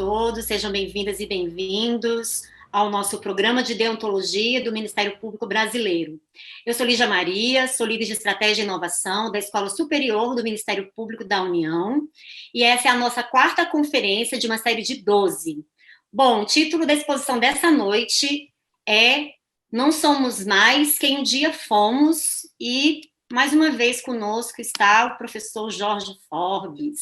todos, sejam bem-vindas e bem-vindos ao nosso programa de deontologia do Ministério Público Brasileiro. Eu sou Lígia Maria, sou líder de estratégia e inovação da Escola Superior do Ministério Público da União, e essa é a nossa quarta conferência de uma série de 12. Bom, o título da exposição dessa noite é Não Somos Mais Quem um Dia Fomos, e mais uma vez conosco está o professor Jorge Forbes.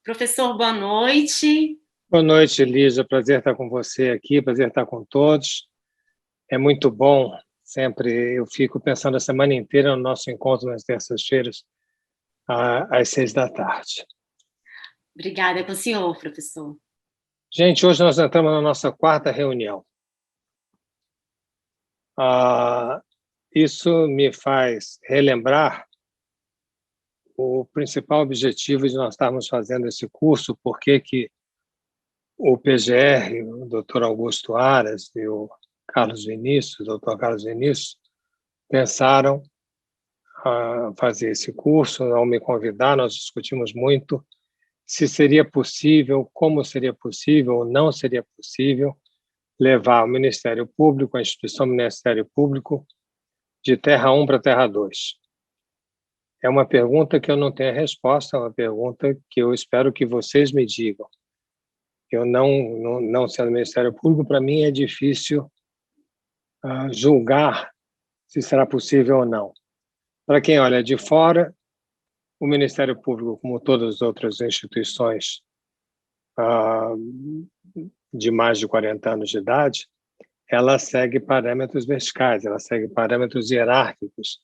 Professor, boa noite. Boa noite, Lígia. Prazer estar com você aqui, prazer estar com todos. É muito bom, sempre eu fico pensando a semana inteira no nosso encontro nas terças-feiras, às 6 da tarde. Obrigada com o senhor, professor. Gente, hoje nós entramos na nossa quarta reunião. Isso me faz relembrar o principal objetivo de nós estarmos fazendo esse curso, porque que o PGR, o Dr. Augusto Aras e o Carlos Vinícius, o Dr. Carlos Vinícius, pensaram fazer esse curso. Ao me convidar, nós discutimos muito se seria possível, como seria possível ou não seria possível levar o Ministério Público, a instituição Ministério Público, de Terra 1 para Terra 2. É uma pergunta que eu não tenho a resposta, é uma pergunta que eu espero que vocês me digam. Eu não sendo Ministério Público, para mim é difícil julgar se será possível ou não. Para quem olha de fora, o Ministério Público, como todas as outras instituições de mais de 40 anos de idade, ela segue parâmetros verticais, ela segue parâmetros hierárquicos.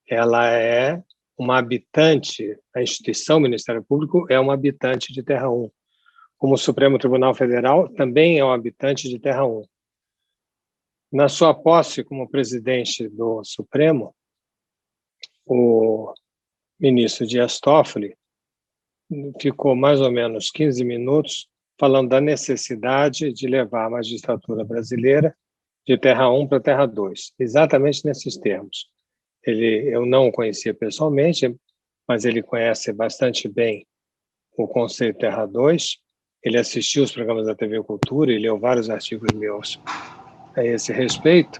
Ela é uma habitante, a instituição Ministério Público é uma habitante de Terra 1. Como o Supremo Tribunal Federal também é um habitante de Terra 1. Na sua posse como presidente do Supremo, o ministro Dias Toffoli ficou mais ou menos 15 minutos falando da necessidade de levar a magistratura brasileira de Terra 1 para Terra 2, exatamente nesses termos. Eu não o conhecia pessoalmente, mas ele conhece bastante bem o conceito Terra 2, ele assistiu os programas da TV Cultura e leu vários artigos meus a esse respeito,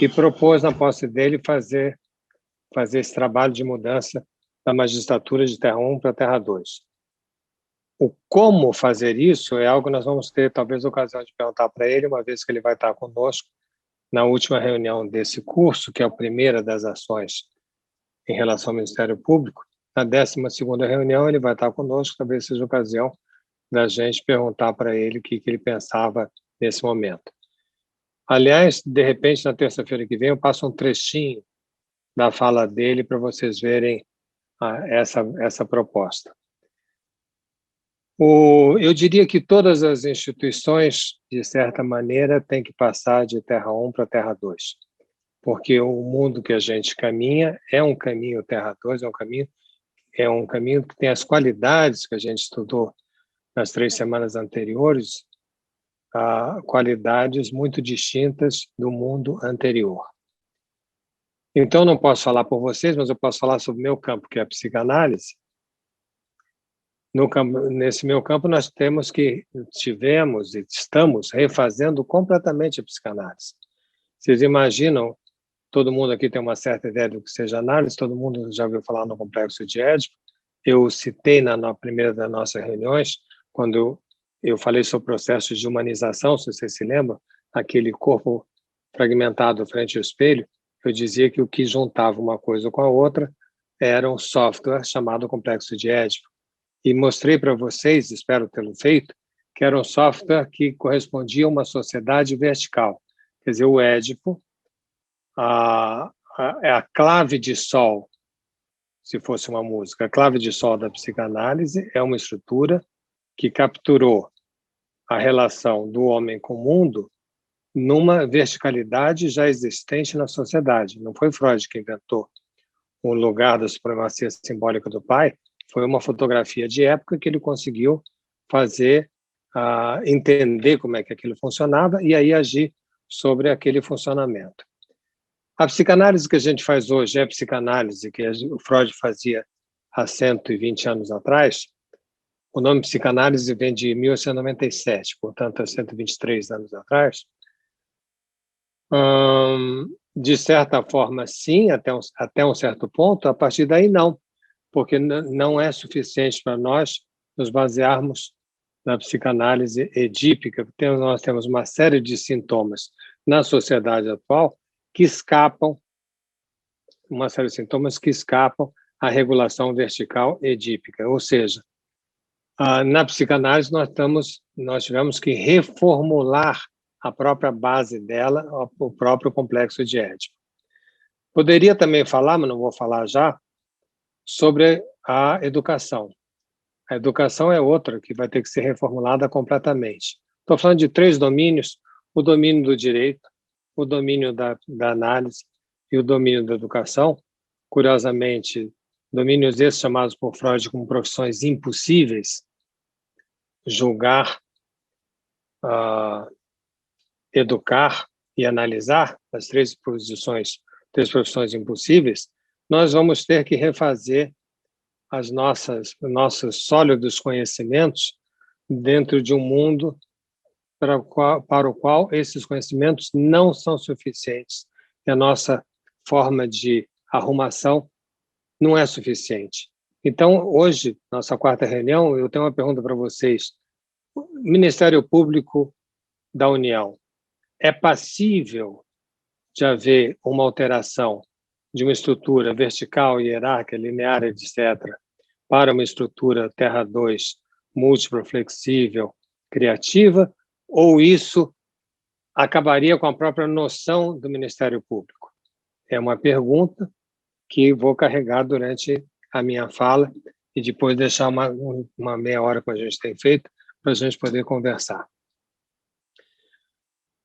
e propôs, na posse dele, fazer esse trabalho de mudança da magistratura de Terra 1 para Terra 2. O como fazer isso é algo que nós vamos ter, talvez, a ocasião de perguntar para ele, uma vez que ele vai estar conosco na última reunião desse curso, que é a primeira das ações em relação ao Ministério Público. Na 12ª reunião, ele vai estar conosco, talvez seja a ocasião da gente perguntar para ele o que ele pensava nesse momento. Aliás, de repente, na terça-feira que vem, eu passo um trechinho da fala dele para vocês verem essa proposta. Eu diria que todas as instituições, de certa maneira, têm que passar de Terra 1 para Terra 2, porque o mundo que a gente caminha é um caminho Terra 2, é um caminho que tem as qualidades que a gente estudou nas 3 semanas anteriores, qualidades muito distintas do mundo anterior. Então, não posso falar por vocês, mas eu posso falar sobre o meu campo, que é a psicanálise. Nesse meu campo, nós tivemos e estamos refazendo completamente a psicanálise. Vocês imaginam, todo mundo aqui tem uma certa ideia do que seja análise, todo mundo já ouviu falar no complexo de Édipo. Eu citei na primeira das nossas reuniões, quando eu falei sobre o processo de humanização, se vocês se lembram, aquele corpo fragmentado frente ao espelho, eu dizia que o que juntava uma coisa com a outra era um software chamado complexo de Édipo. E mostrei para vocês, espero tê-lo feito, que era um software que correspondia a uma sociedade vertical. Quer dizer, o Édipo é a clave de sol, se fosse uma música. A clave de sol da psicanálise é uma estrutura que capturou a relação do homem com o mundo numa verticalidade já existente na sociedade. Não foi Freud que inventou o lugar da supremacia simbólica do pai, foi uma fotografia de época que ele conseguiu fazer, entender como é que aquilo funcionava e aí agir sobre aquele funcionamento. A psicanálise que a gente faz hoje é a psicanálise que o Freud fazia há 120 anos atrás, O nome psicanálise vem de 1897, portanto, há 123 anos atrás. De certa forma, sim, até um certo ponto, a partir daí não, porque não é suficiente para nós nos basearmos na psicanálise edípica, porque nós temos uma série de sintomas na sociedade atual que escapam, à regulação vertical edípica, ou seja, na psicanálise nós tivemos que reformular a própria base dela, o próprio complexo de Édipo. Poderia também falar, mas não vou falar já, sobre a educação. A educação é outra que vai ter que ser reformulada completamente. Estou falando de 3 domínios: o domínio do direito, o domínio da análise e o domínio da educação. Curiosamente, domínios esses chamados por Freud como profissões impossíveis: julgar, educar e analisar, as 3 profissões impossíveis. Nós vamos ter que refazer os nossos sólidos conhecimentos dentro de um mundo para o qual esses conhecimentos não são suficientes. E a nossa forma de arrumação não é suficiente. Então, hoje, nossa 4ª reunião, eu tenho uma pergunta para vocês. O Ministério Público da União é passível de haver uma alteração de uma estrutura vertical, hierárquica, linear, etc., para uma estrutura Terra 2, múltipla, flexível, criativa, ou isso acabaria com a própria noção do Ministério Público? É uma pergunta que vou carregar durante a minha fala e depois deixar uma meia hora que a gente tem feito para a gente poder conversar.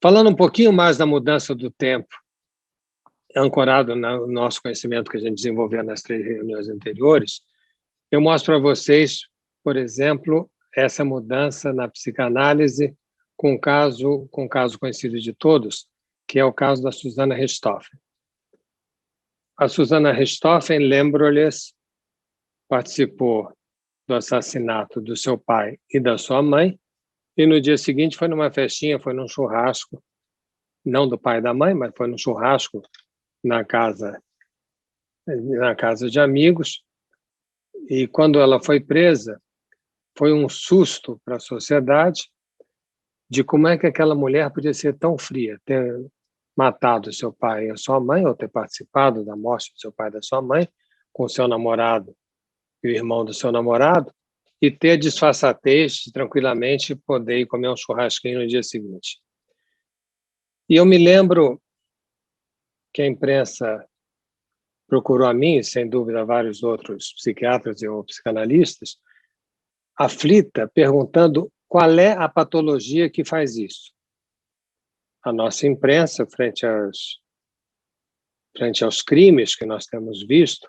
Falando um pouquinho mais da mudança do tempo, ancorado no nosso conhecimento que a gente desenvolveu nas 3 reuniões anteriores, eu mostro para vocês, por exemplo, essa mudança na psicanálise com um caso conhecido de todos, que é o caso da Susana Richthofen. A Susana Richthofen, lembro-lhes, participou do assassinato do seu pai e da sua mãe, e no dia seguinte foi numa festinha, foi num churrasco, não do pai e da mãe, mas foi num churrasco na casa de amigos, e quando ela foi presa, foi um susto para a sociedade de como é que aquela mulher podia ser tão fria, ter matado seu pai e a sua mãe, ou ter participado da morte do seu pai e da sua mãe, com seu namorado e o irmão do seu namorado, e ter a disfarçatez de tranquilamente poder ir comer um churrasquinho no dia seguinte. E eu me lembro que a imprensa procurou a mim, e sem dúvida vários outros psiquiatras ou psicanalistas, aflita, perguntando qual é a patologia que faz isso. A nossa imprensa, frente aos crimes que nós temos visto,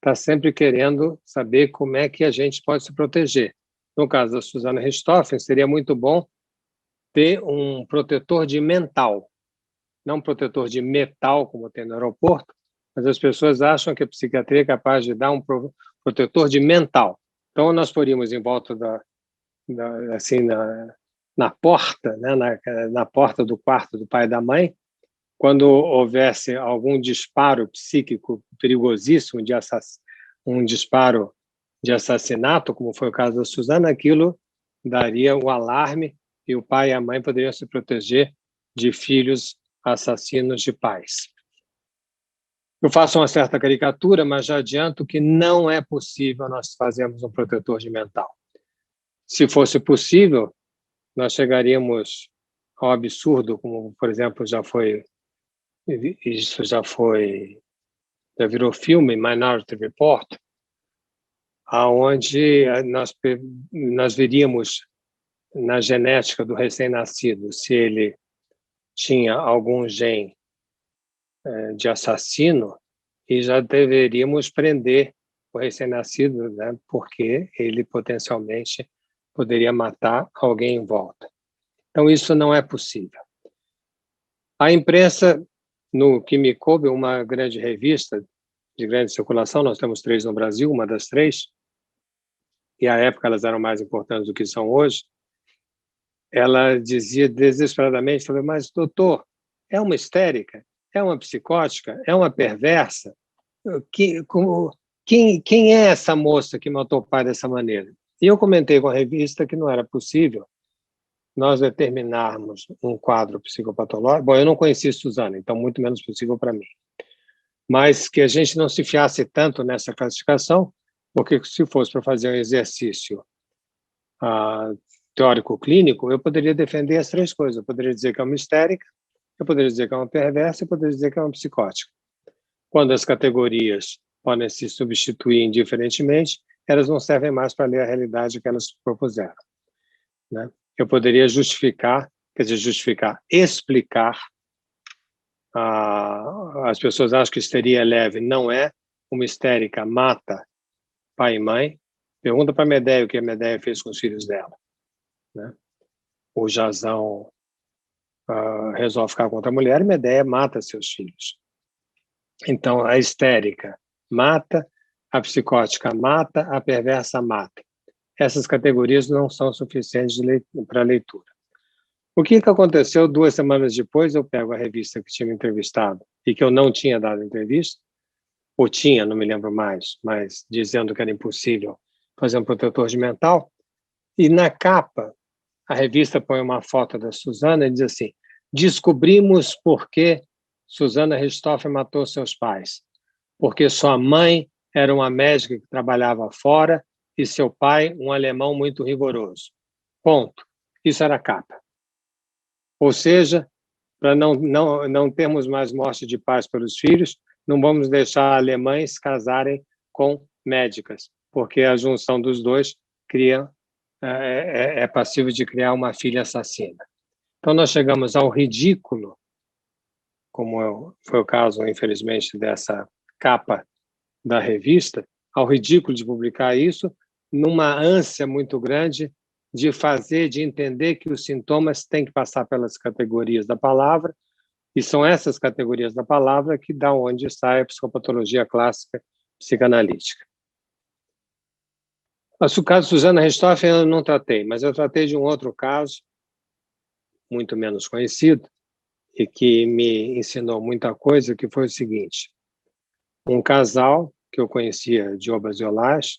está sempre querendo saber como é que a gente pode se proteger. No caso da Susana Richthofen, seria muito bom ter um protetor de mental, não um protetor de metal, como tem no aeroporto, mas as pessoas acham que a psiquiatria é capaz de dar um protetor de mental. Então, nós poríamos, em volta assim, na porta, né, na porta do quarto do pai e da mãe, quando houvesse algum disparo psíquico perigosíssimo, um disparo de assassinato, como foi o caso da Susana, aquilo daria o alarme e o pai e a mãe poderiam se proteger de filhos assassinos de pais. Eu faço uma certa caricatura, mas já adianto que não é possível nós fazermos um protetor de mental. Se fosse possível, nós chegaríamos ao absurdo, como, por exemplo, já virou filme, Minority Report, aonde nós veríamos na genética do recém-nascido se ele tinha algum gene de assassino, e já deveríamos prender o recém-nascido, né, porque ele potencialmente poderia matar alguém em volta. Então, isso não é possível. A imprensa, no que me coube, uma grande revista de grande circulação, nós temos 3 no Brasil, uma das 3, e à época elas eram mais importantes do que são hoje, ela dizia desesperadamente, falei, mas doutor, é uma histérica, é uma psicótica, é uma perversa? Quem é essa moça que matou o pai dessa maneira? E eu comentei com a revista que não era possível nós determinarmos um quadro psicopatológico. Bom, eu não conheci Suzana, então muito menos possível para mim. Mas que a gente não se fiasse tanto nessa classificação, porque se fosse para fazer um exercício teórico-clínico, eu poderia defender as três coisas. Eu poderia dizer que é uma histérica, eu poderia dizer que é uma perversa, eu poderia dizer que é uma psicótica. Quando as categorias podem se substituir indiferentemente, elas não servem mais para ler a realidade que elas propuseram, né? Eu poderia justificar, explicar. As pessoas acham que histeria leve, não é. Uma histérica mata pai e mãe. Pergunta para a Medea o que a Medea fez com os filhos dela, né? O Jasão resolve ficar contra a mulher e Medea mata seus filhos. Então, a histérica mata, a psicótica mata, a perversa mata. Essas categorias não são suficientes para leitura. O que aconteceu 2 semanas depois? Eu pego a revista que tinha me entrevistado e que eu não tinha dado entrevista, ou tinha, não me lembro mais, mas dizendo que era impossível fazer um protetor de mental, e na capa a revista põe uma foto da Suzana e diz assim: descobrimos por que Suzana Richthofen matou seus pais, porque sua mãe era uma médica que trabalhava fora e seu pai um alemão muito rigoroso. Ponto. Isso era a capa. Ou seja, para não termos mais morte de pais pelos filhos, não vamos deixar alemães casarem com médicas, porque a junção dos dois é passível de criar uma filha assassina. Então, nós chegamos ao ridículo, como foi o caso, infelizmente, dessa capa da revista, ao ridículo de publicar isso, numa ânsia muito grande de entender que os sintomas têm que passar pelas categorias da palavra, e são essas categorias da palavra que dão onde sai a psicopatologia clássica psicanalítica. O caso de Suzana Richthofen eu não tratei, mas eu tratei de um outro caso, muito menos conhecido, e que me ensinou muita coisa, que foi o seguinte: um casal que eu conhecia de Obasiolage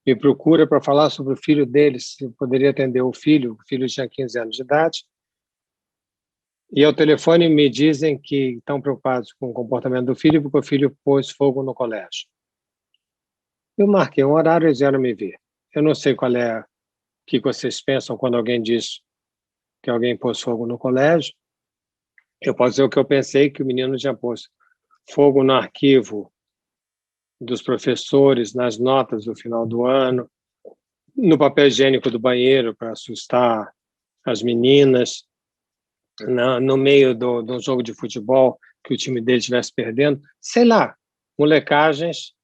me procura para falar sobre o filho deles, se eu poderia atender o filho tinha 15 anos de idade, e ao telefone me dizem que estão preocupados com o comportamento do filho, porque o filho pôs fogo no colégio. Eu marquei um horário e eles vieram me ver. Eu não sei qual é o que vocês pensam quando alguém diz que alguém pôs fogo no colégio. Eu posso dizer o que eu pensei, que o menino tinha posto fogo no arquivo dos professores, nas notas do final do ano, no papel higiênico do banheiro para assustar as meninas, no meio de um jogo de futebol que o time dele estivesse perdendo, sei lá, molecagens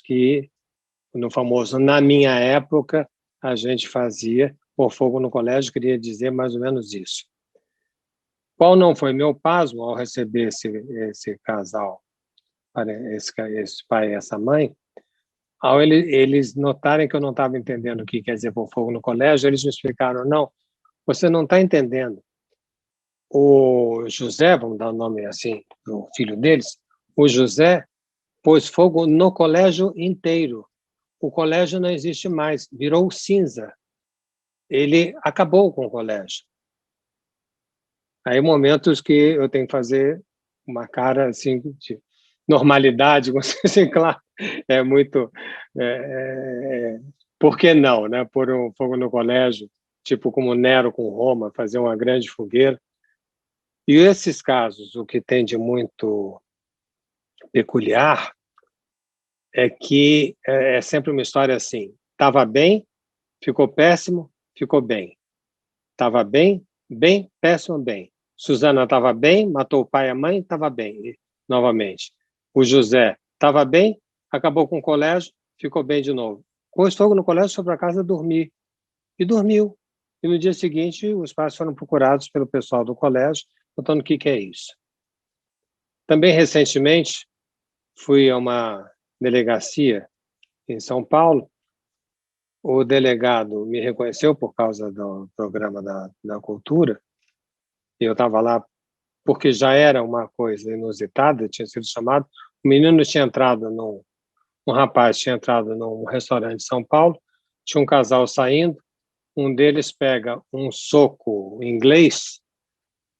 que, no famoso na minha época, a gente fazia por fogo no colégio, queria dizer mais ou menos isso. Qual não foi meu pasmo ao receber esse casal, esse pai e essa mãe, ao eles notarem que eu não estava entendendo o que quer dizer por fogo no colégio, eles me explicaram: não, você não está entendendo. O José, vamos dar o nome assim, o filho deles, o José pôs fogo no colégio inteiro. O colégio não existe mais, virou cinza. Ele acabou com o colégio. Aí momentos que eu tenho que fazer uma cara assim de normalidade, assim, claro, é muito... por que não, né? Pôr um fogo no colégio, tipo como Nero com Roma, fazer uma grande fogueira. E esses casos, o que tem de muito peculiar é que é sempre uma história assim: estava bem, ficou péssimo, ficou bem. Estava bem, bem, péssimo, bem. Suzana estava bem, matou o pai e a mãe, estava bem, novamente. O José estava bem, acabou com o colégio, ficou bem de novo. Pôs fogo no colégio, foi para casa dormir. E dormiu. E no dia seguinte, os pais foram procurados pelo pessoal do colégio, contando o que é isso. Também, recentemente, fui a uma delegacia em São Paulo. O delegado me reconheceu por causa do programa da cultura. Eu estava lá porque já era uma coisa inusitada, tinha sido chamado. O menino tinha entrado um rapaz tinha entrado num restaurante em São Paulo, tinha um casal saindo, um deles pega um soco inglês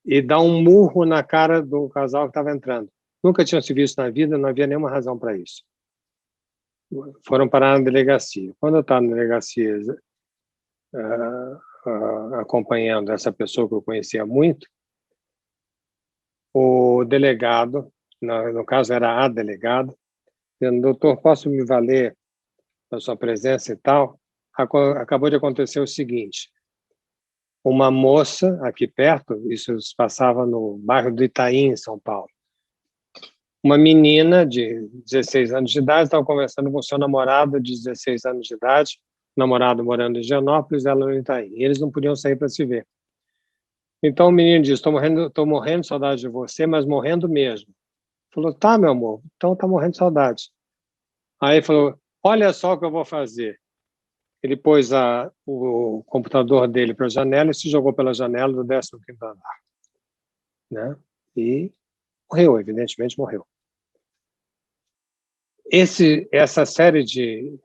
e dá um murro na cara do casal que estava entrando. Nunca tinham se visto na vida, não havia nenhuma razão para isso. Foram parar na delegacia. Quando eu estava na delegacia acompanhando essa pessoa que eu conhecia muito, o delegado, no caso era a delegada, dizendo: doutor, posso me valer da sua presença e tal? Acabou de acontecer o seguinte: uma moça aqui perto, isso se passava no bairro do Itaim, em São Paulo, uma menina de 16 anos de idade estava conversando com seu namorado de 16 anos de idade, o namorado morando em Higienópolis, ela no Itaim, e eles não podiam sair para se ver. Então o menino disse: estou morrendo de saudade de você, mas morrendo mesmo. Falou: tá, meu amor, então tá morrendo de saudade. Aí falou: olha só o que eu vou fazer. Ele pôs o computador dele para a janela e se jogou pela janela do 15º andar, né? E morreu, evidentemente morreu. Essa série de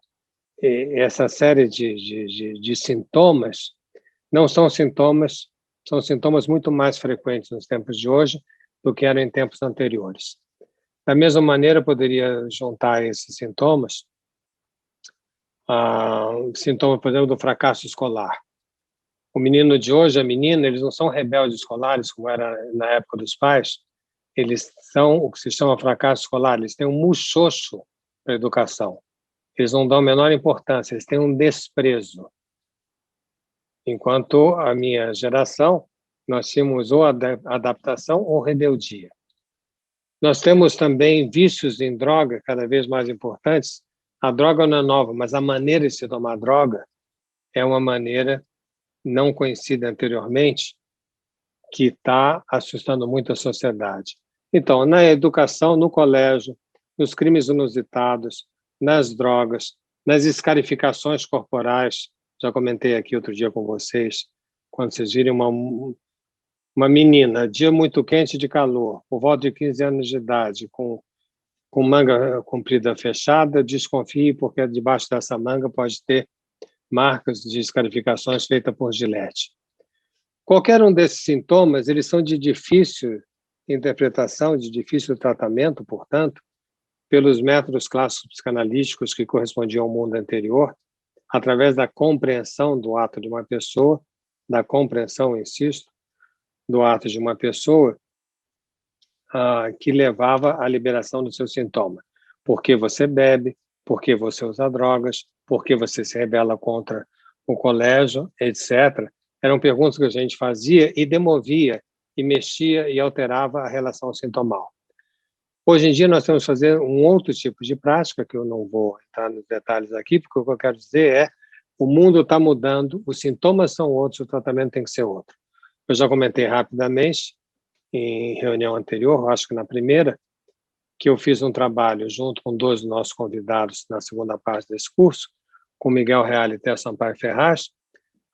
sintomas não são sintomas, são sintomas muito mais frequentes nos tempos de hoje do que eram em tempos anteriores. Da mesma maneira, poderia juntar esses sintomas sintoma, por exemplo, do fracasso escolar. O menino de hoje, a menina, eles não são rebeldes escolares, como era na época dos pais, eles são o que se chama fracasso escolar, eles têm um muxoxo para a educação. Eles não dão a menor importância, eles têm um desprezo. Enquanto a minha geração, nós tínhamos ou adaptação ou rebeldia. Nós temos também vícios em droga cada vez mais importantes. A droga não é nova, mas a maneira de se tomar droga é uma maneira não conhecida anteriormente, que está assustando muito a sociedade. Então, na educação, no colégio, nos crimes inusitados, nas drogas, nas escarificações corporais, já comentei aqui outro dia com vocês, quando vocês virem uma menina, dia muito quente de calor, por volta de 15 anos de idade, com manga comprida fechada, desconfie, porque debaixo dessa manga pode ter marcas de escarificações feitas por gilete. Qualquer um desses sintomas, eles são de difícil interpretação, de difícil tratamento, portanto, pelos métodos clássicos psicanalíticos que correspondiam ao mundo anterior, através da compreensão do ato de uma pessoa, da compreensão, insisto, do ato de uma pessoa, que levava à liberação do seu sintoma. Por que você bebe? Por que você usa drogas? Por que você se rebela contra o colégio, etc. Eram perguntas que a gente fazia e demovia, e mexia e alterava a relação sintomal. Hoje em dia, nós temos que fazer um outro tipo de prática, que eu não vou entrar nos detalhes aqui, porque o que eu quero dizer é: o mundo está mudando, os sintomas são outros, o tratamento tem que ser outro. Eu já comentei rapidamente, em reunião anterior, acho que na primeira, que eu fiz um trabalho junto com 2 dos nossos convidados na segunda parte desse curso, com Miguel Reale e Té Sampaio Ferraz,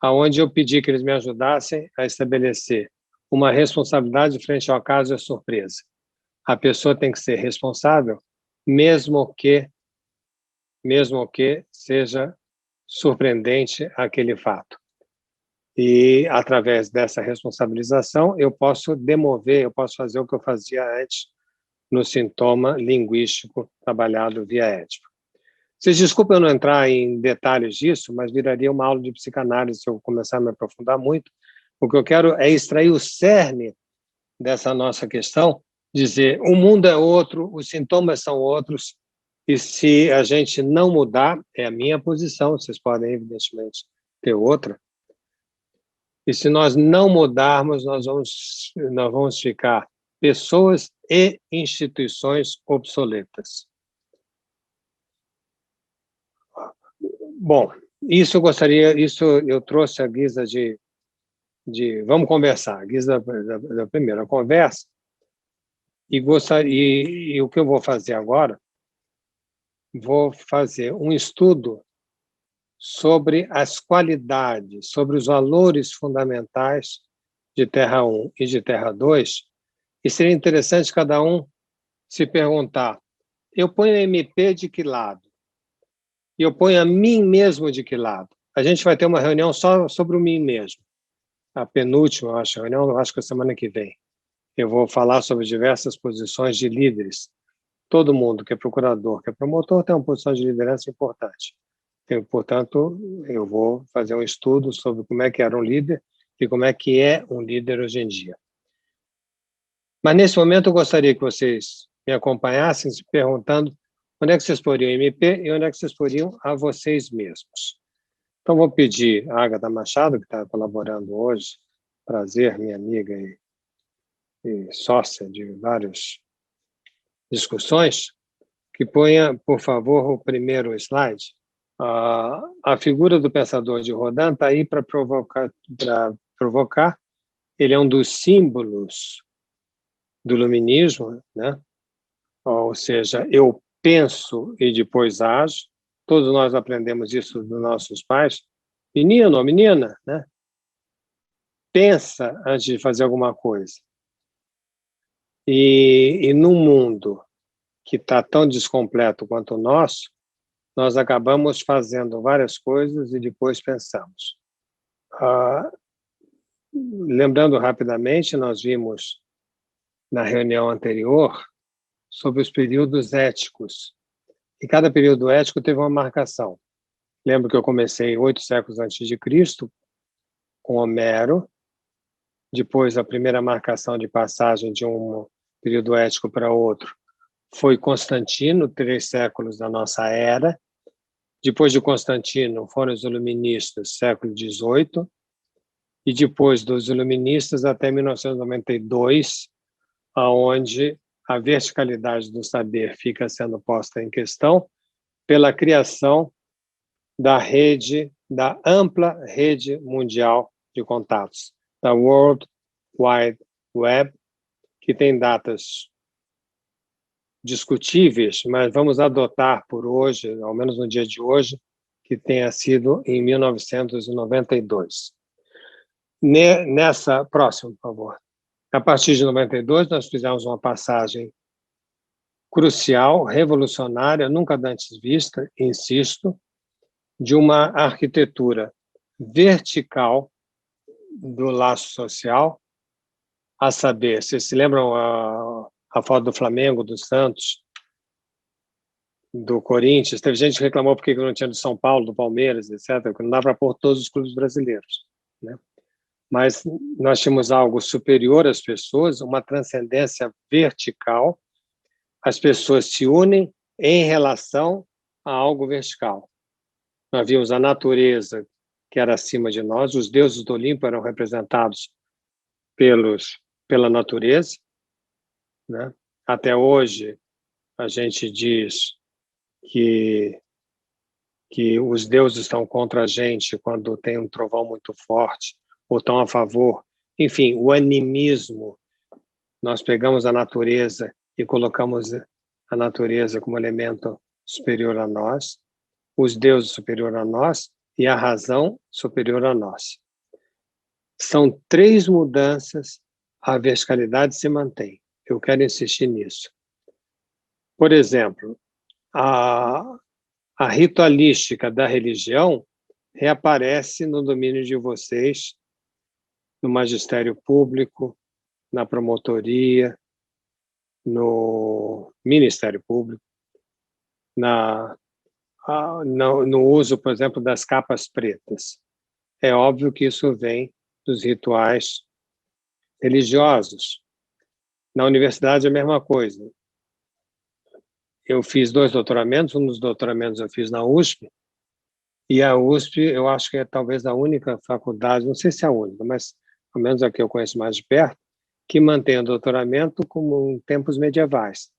aonde eu pedi que eles me ajudassem a estabelecer uma responsabilidade frente ao acaso e à surpresa. A pessoa tem que ser responsável, mesmo que seja surpreendente aquele fato. E, através dessa responsabilização, eu posso demover, eu posso fazer o que eu fazia antes no sintoma linguístico trabalhado via ética. Vocês desculpem eu não entrar em detalhes disso, mas viraria uma aula de psicanálise se eu começar a me aprofundar muito. O que eu quero é extrair o cerne dessa nossa questão, dizer: o mundo é outro, os sintomas são outros, e se a gente não mudar, é a minha posição, vocês podem evidentemente ter outra, e se nós não mudarmos, nós vamos ficar pessoas e instituições obsoletas. Bom, isso eu trouxe a guisa de vamos conversar, a guisa da primeira conversa, e o que eu vou fazer agora vou fazer um estudo sobre as qualidades, sobre os valores fundamentais de Terra 1 e de Terra 2, e seria interessante cada um se perguntar, eu ponho a MP de que lado? E eu ponho a mim mesmo de que lado? A gente vai ter uma reunião só sobre o mim mesmo. A penúltima, reunião, eu acho que é a semana que vem. Eu vou falar sobre diversas posições de líderes. Todo mundo que é procurador, que é promotor, tem uma posição de liderança importante. Portanto, eu vou fazer um estudo sobre como é que era um líder e como é que é um líder hoje em dia. Mas, nesse momento, eu gostaria que vocês me acompanhassem se perguntando onde é que vocês poriam o MP e onde é que vocês poriam a vocês mesmos. Então, vou pedir a Agatha Machado, que está colaborando hoje, prazer, minha amiga e sócia de várias discussões, que ponha, por favor, o primeiro slide. A figura do pensador de Rodin está aí para provocar. Ele é um dos símbolos do iluminismo, né? Ou seja, eu penso e depois ajo. Todos nós aprendemos isso dos nossos pais. Menino ou menina, né? Pensa antes de fazer alguma coisa. E num mundo que está tão descompleto quanto o nosso, nós acabamos fazendo várias coisas e depois pensamos. Lembrando rapidamente, nós vimos na reunião anterior sobre os períodos éticos. E cada período ético teve uma marcação. Lembro que eu comecei 8 séculos antes de Cristo, com Homero. Depois, a primeira marcação de passagem de um período ético para outro foi Constantino, 3 séculos da nossa era. Depois de Constantino, foram os iluministas, século XVIII. E depois dos iluministas até 1992, onde a verticalidade do saber fica sendo posta em questão pela criação da ampla rede mundial de contatos, da World Wide Web, que tem datas discutíveis, mas vamos adotar por hoje, ao menos no dia de hoje, que tenha sido em 1992. Próximo, por favor. A partir de 92, nós fizemos uma passagem crucial, revolucionária, nunca antes vista, insisto, de uma arquitetura vertical do laço social, a saber, vocês se lembram a foto do Flamengo, do Santos, do Corinthians? Teve gente que reclamou porque não tinha do São Paulo, do Palmeiras, etc., porque não dá para pôr todos os clubes brasileiros, né? Mas nós tínhamos algo superior às pessoas, uma transcendência vertical. As pessoas se unem em relação a algo vertical. Nós vimos a natureza, que era acima de nós, os deuses do Olimpo eram representados pela natureza, né? Até hoje, a gente diz que os deuses estão contra a gente quando tem um trovão muito forte, ou estão a favor. Enfim, o animismo, nós pegamos a natureza e colocamos a natureza como elemento superior a nós, os deuses superior a nós e a razão superior a nós. São 3 mudanças, a verticalidade se mantém. Eu quero insistir nisso. Por exemplo, a ritualística da religião reaparece no domínio de vocês, no magistério público, na promotoria, no Ministério Público, no uso, por exemplo, das capas pretas. É óbvio que isso vem dos rituais religiosos. Na universidade, a mesma coisa. Eu fiz 2 doutoramentos, um dos doutoramentos eu fiz na USP, e a USP, eu acho que é talvez a única faculdade, não sei se é a única, mas pelo menos a que eu conheço mais de perto, que mantém o doutoramento como em tempos medievais.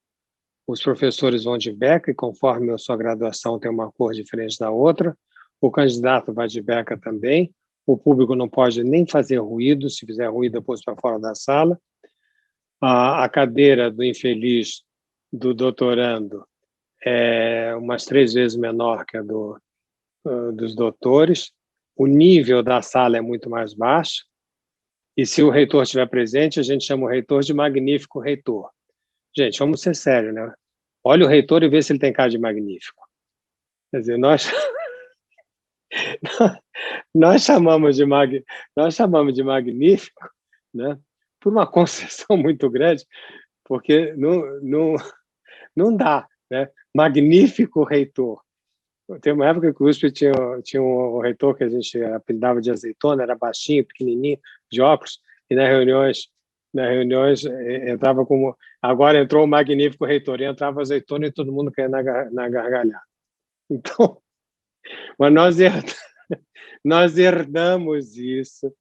Os professores vão de beca, e conforme a sua graduação tem uma cor diferente da outra, o candidato vai de beca também, o público não pode nem fazer ruído, se fizer ruído, eu posto para fora da sala. A cadeira do infeliz do doutorando é umas 3 vezes menor que a dos doutores, o nível da sala é muito mais baixo, e se o reitor estiver presente, a gente chama o reitor de magnífico reitor. Gente, vamos ser sérios, né? Olha o reitor e vê se ele tem cara de magnífico. Quer dizer, nós chamamos de magnífico, né, por uma concessão muito grande, porque não dá, né? Magnífico reitor. Tem uma época que o USP tinha um reitor que a gente apelidava de azeitona, era baixinho, pequenininho, de óculos, e nas reuniões entrava como... Agora entrou o magnífico reitor, e entrava azeitona e todo mundo caía na gargalhada. Então, mas nós herdamos isso,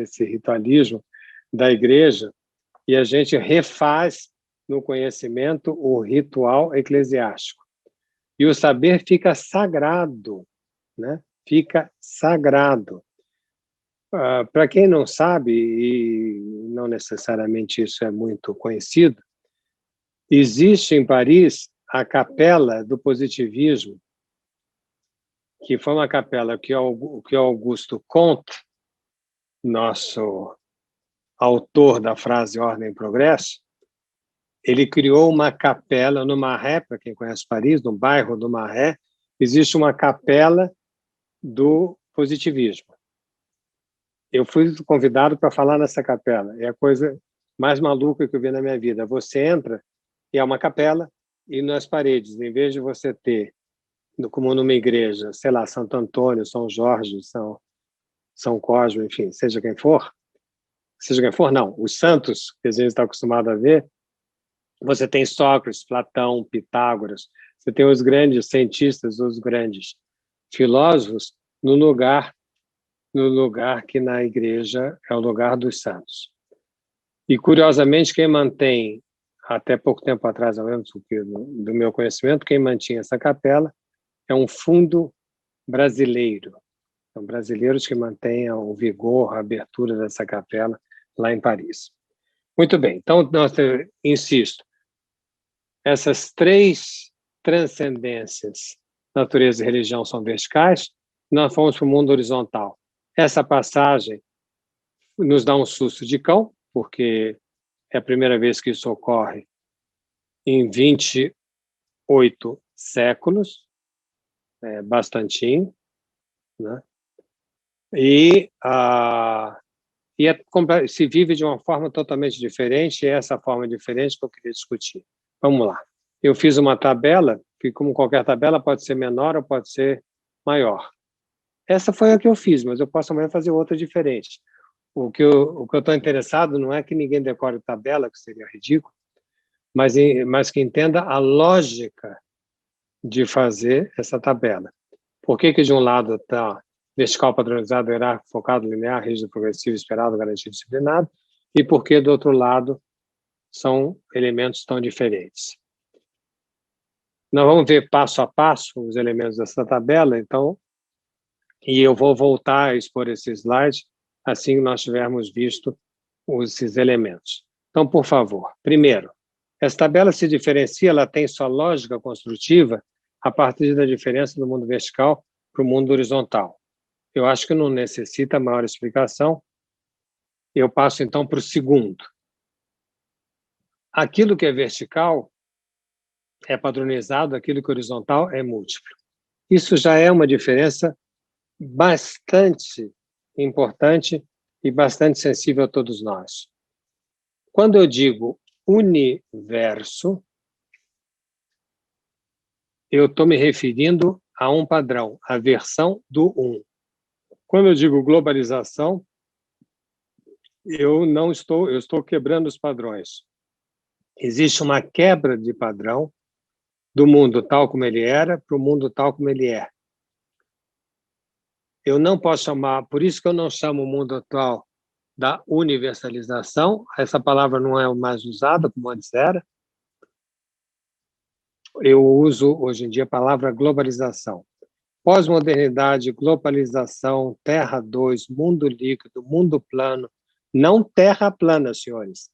esse ritualismo da igreja, e a gente refaz no conhecimento o ritual eclesiástico. E o saber fica sagrado, né? Fica sagrado. Para quem não sabe, e não necessariamente isso é muito conhecido, existe em Paris a Capela do Positivismo, que foi uma capela que Augusto Comte, nosso autor da frase Ordem e Progresso, ele criou uma capela no Marais, para quem conhece Paris, no bairro do Marais, existe uma capela do positivismo. Eu fui convidado para falar nessa capela, é a coisa mais maluca que eu vi na minha vida. Você entra e é uma capela, e nas paredes, em vez de você ter, como numa igreja, sei lá, Santo Antônio, São Jorge, São Cosme, enfim, seja quem for, não, os santos que a gente está acostumado a ver, você tem Sócrates, Platão, Pitágoras, você tem os grandes cientistas, os grandes filósofos, no lugar que na igreja é o lugar dos santos. E, curiosamente, quem mantém, até pouco tempo atrás, ao menos do meu conhecimento, quem mantinha essa capela é um fundo brasileiro. São brasileiros que mantêm o vigor, a abertura dessa capela lá em Paris. Muito bem, então, insisto, essas 3 transcendências, natureza e religião, são verticais, nós fomos para o mundo horizontal. Essa passagem nos dá um susto de cão, porque é a primeira vez que isso ocorre em 28 séculos, é bastantinho, né? E se vive de uma forma totalmente diferente, e é essa forma diferente que eu queria discutir. Vamos lá. Eu fiz uma tabela, que como qualquer tabela pode ser menor ou pode ser maior. Essa foi a que eu fiz, mas eu posso amanhã fazer outra diferente. O que eu estou interessado não é que ninguém decore tabela, que seria ridículo, mas que entenda a lógica de fazer essa tabela. Por que de um lado está vertical, padronizado, hierárquico, focado, linear, rígido, progressivo, esperado, garantido, disciplinado, e por que do outro lado são elementos tão diferentes. Nós vamos ver passo a passo os elementos dessa tabela, então, e eu vou voltar a expor esse slide assim que nós tivermos visto esses elementos. Então, por favor, primeiro, essa tabela se diferencia, ela tem sua lógica construtiva a partir da diferença do mundo vertical para o mundo horizontal. Eu acho que não necessita maior explicação. Eu passo, então, para o segundo. Aquilo que é vertical é padronizado, aquilo que é horizontal é múltiplo. Isso já é uma diferença bastante importante e bastante sensível a todos nós. Quando eu digo universo, eu estou me referindo a um padrão, a versão do um. Quando eu digo globalização, eu estou quebrando os padrões. Existe uma quebra de padrão do mundo tal como ele era para o mundo tal como ele é. Eu não posso chamar, por isso que eu não chamo o mundo atual da universalização, essa palavra não é mais usada como antes era. Eu uso hoje em dia a palavra globalização. Pós-modernidade, globalização, Terra 2, mundo líquido, mundo plano, não Terra plana, senhores.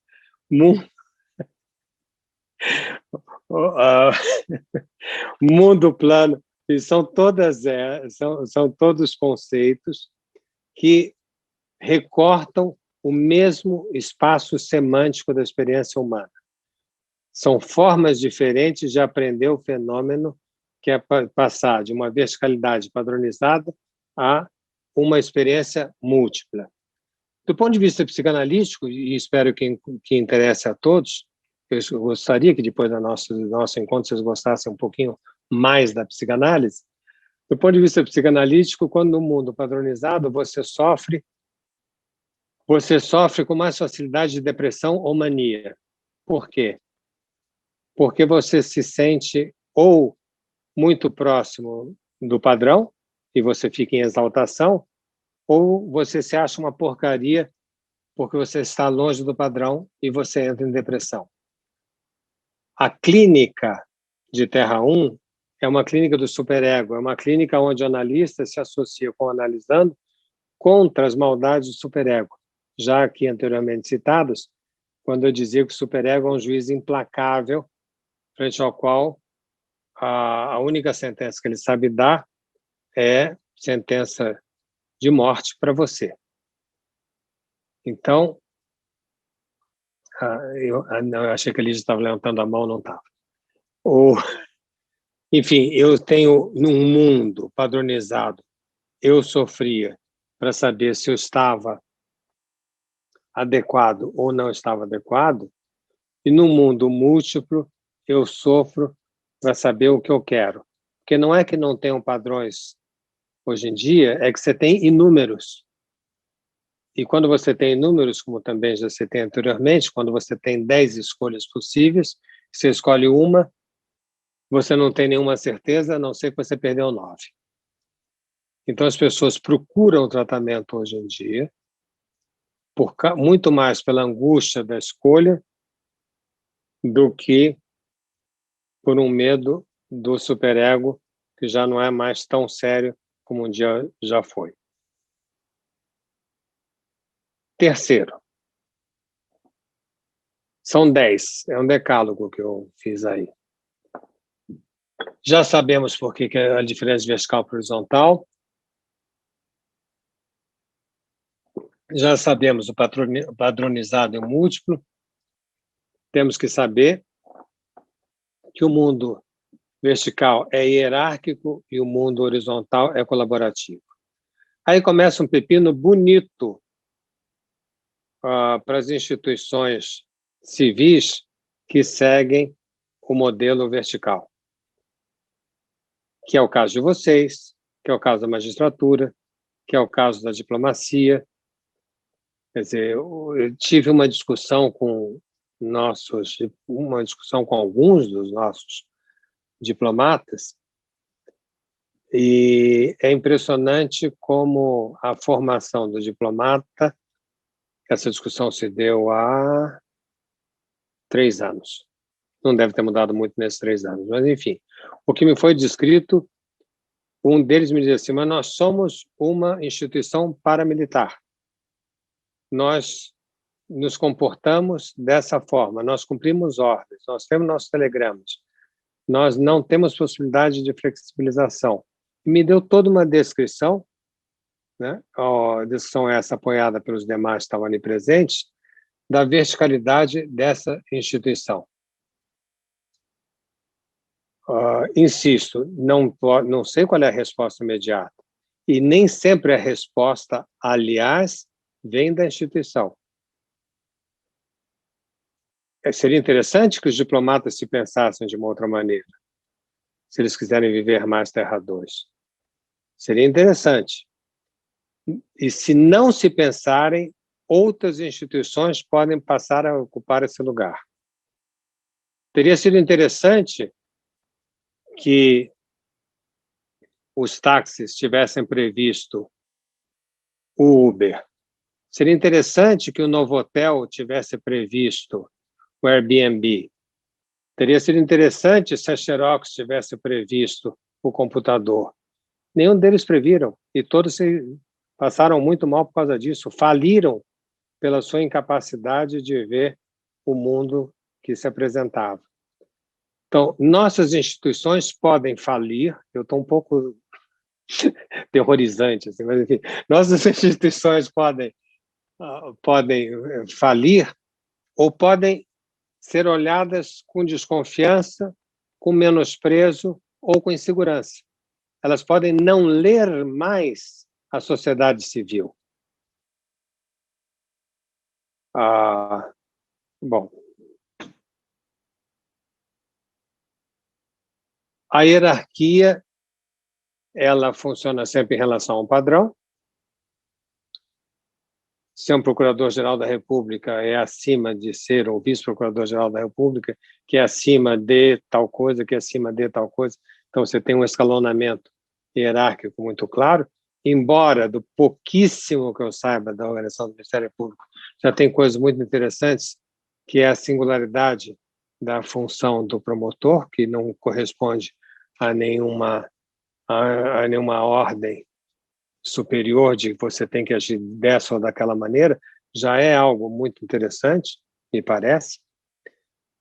Mundo plano, e são todos conceitos que recortam o mesmo espaço semântico da experiência humana. São formas diferentes de aprender o fenômeno, que é passar de uma verticalidade padronizada a uma experiência múltipla. Do ponto de vista psicanalítico, e espero que interesse a todos, eu gostaria que depois do nosso encontro vocês gostassem um pouquinho mais da psicanálise. Do ponto de vista psicanalítico, quando no mundo padronizado você sofre com mais facilidade de depressão ou mania. Por quê? Porque você se sente ou muito próximo do padrão e você fica em exaltação, ou você se acha uma porcaria porque você está longe do padrão e você entra em depressão. A clínica de Terra 1 é uma clínica do superego, é uma clínica onde o analista se associa com o analisando contra as maldades do superego. Já aqui anteriormente citados, quando eu dizia que o superego é um juiz implacável, frente ao qual a única sentença que ele sabe dar é sentença de morte para você. Então, eu achei que a Lígia estava levantando a mão, não estava. Enfim, eu tenho, num mundo padronizado, eu sofria para saber se eu estava adequado ou não estava adequado, e no mundo múltiplo, eu sofro para saber o que eu quero. Porque não é que não tenham padrões hoje em dia, é que você tem inúmeros. E quando você tem inúmeros, como também já citei anteriormente, quando você tem 10 escolhas possíveis, você escolhe uma, você não tem nenhuma certeza, a não ser que você perdeu 9. Então, as pessoas procuram o tratamento hoje em dia, muito mais pela angústia da escolha do que por um medo do superego, que já não é mais tão sério como um dia já foi. Terceiro, são 10, é um decálogo que eu fiz aí. Já sabemos por que é a diferença vertical para horizontal. Já sabemos o padronizado e o múltiplo. Temos que saber que o mundo vertical é hierárquico e o mundo horizontal é colaborativo. Aí começa um pepino bonito para as instituições civis que seguem o modelo vertical, que é o caso de vocês, que é o caso da magistratura, que é o caso da diplomacia. Quer dizer, eu tive uma discussão com alguns dos nossos diplomatas, e é impressionante como a formação do diplomata, essa discussão se deu há 3 anos. Não deve ter mudado muito nesses 3 anos, mas enfim, o que me foi descrito, um deles me dizia assim, mas nós somos uma instituição paramilitar. Nós nos comportamos dessa forma, nós cumprimos ordens, nós temos nossos telegramas, nós não temos possibilidade de flexibilização. E me deu toda uma descrição, né? A descrição essa apoiada pelos demais que estavam ali presentes, da verticalidade dessa instituição. Insisto, não sei qual é a resposta imediata, e nem sempre a resposta, aliás, vem da instituição. Seria interessante que os diplomatas se pensassem de uma outra maneira, se eles quiserem viver mais Terra 2. Seria interessante. E se não se pensarem, outras instituições podem passar a ocupar esse lugar. Teria sido interessante que os táxis tivessem previsto o Uber. Seria interessante que o Novotel tivesse previsto o Airbnb. Teria sido interessante se a Xerox tivesse previsto o computador. Nenhum deles previram, e todos se passaram muito mal por causa disso, faliram pela sua incapacidade de ver o mundo que se apresentava. Então, nossas instituições podem falir, eu estou um pouco terrorizante, assim, mas enfim, nossas instituições podem falir ou podem ser olhadas com desconfiança, com menosprezo ou com insegurança. Elas podem não ler mais a sociedade civil. Bom, a hierarquia, ela funciona sempre em relação a um padrão. Ser um procurador-geral da República é acima de ser um vice-procurador-geral da República, que é acima de tal coisa, que é acima de tal coisa. Então, você tem um escalonamento hierárquico muito claro, embora, do pouquíssimo que eu saiba da organização do Ministério Público, já tem coisas muito interessantes, que é a singularidade da função do promotor, que não corresponde a nenhuma ordem superior de que você tem que agir dessa ou daquela maneira, já é algo muito interessante, me parece.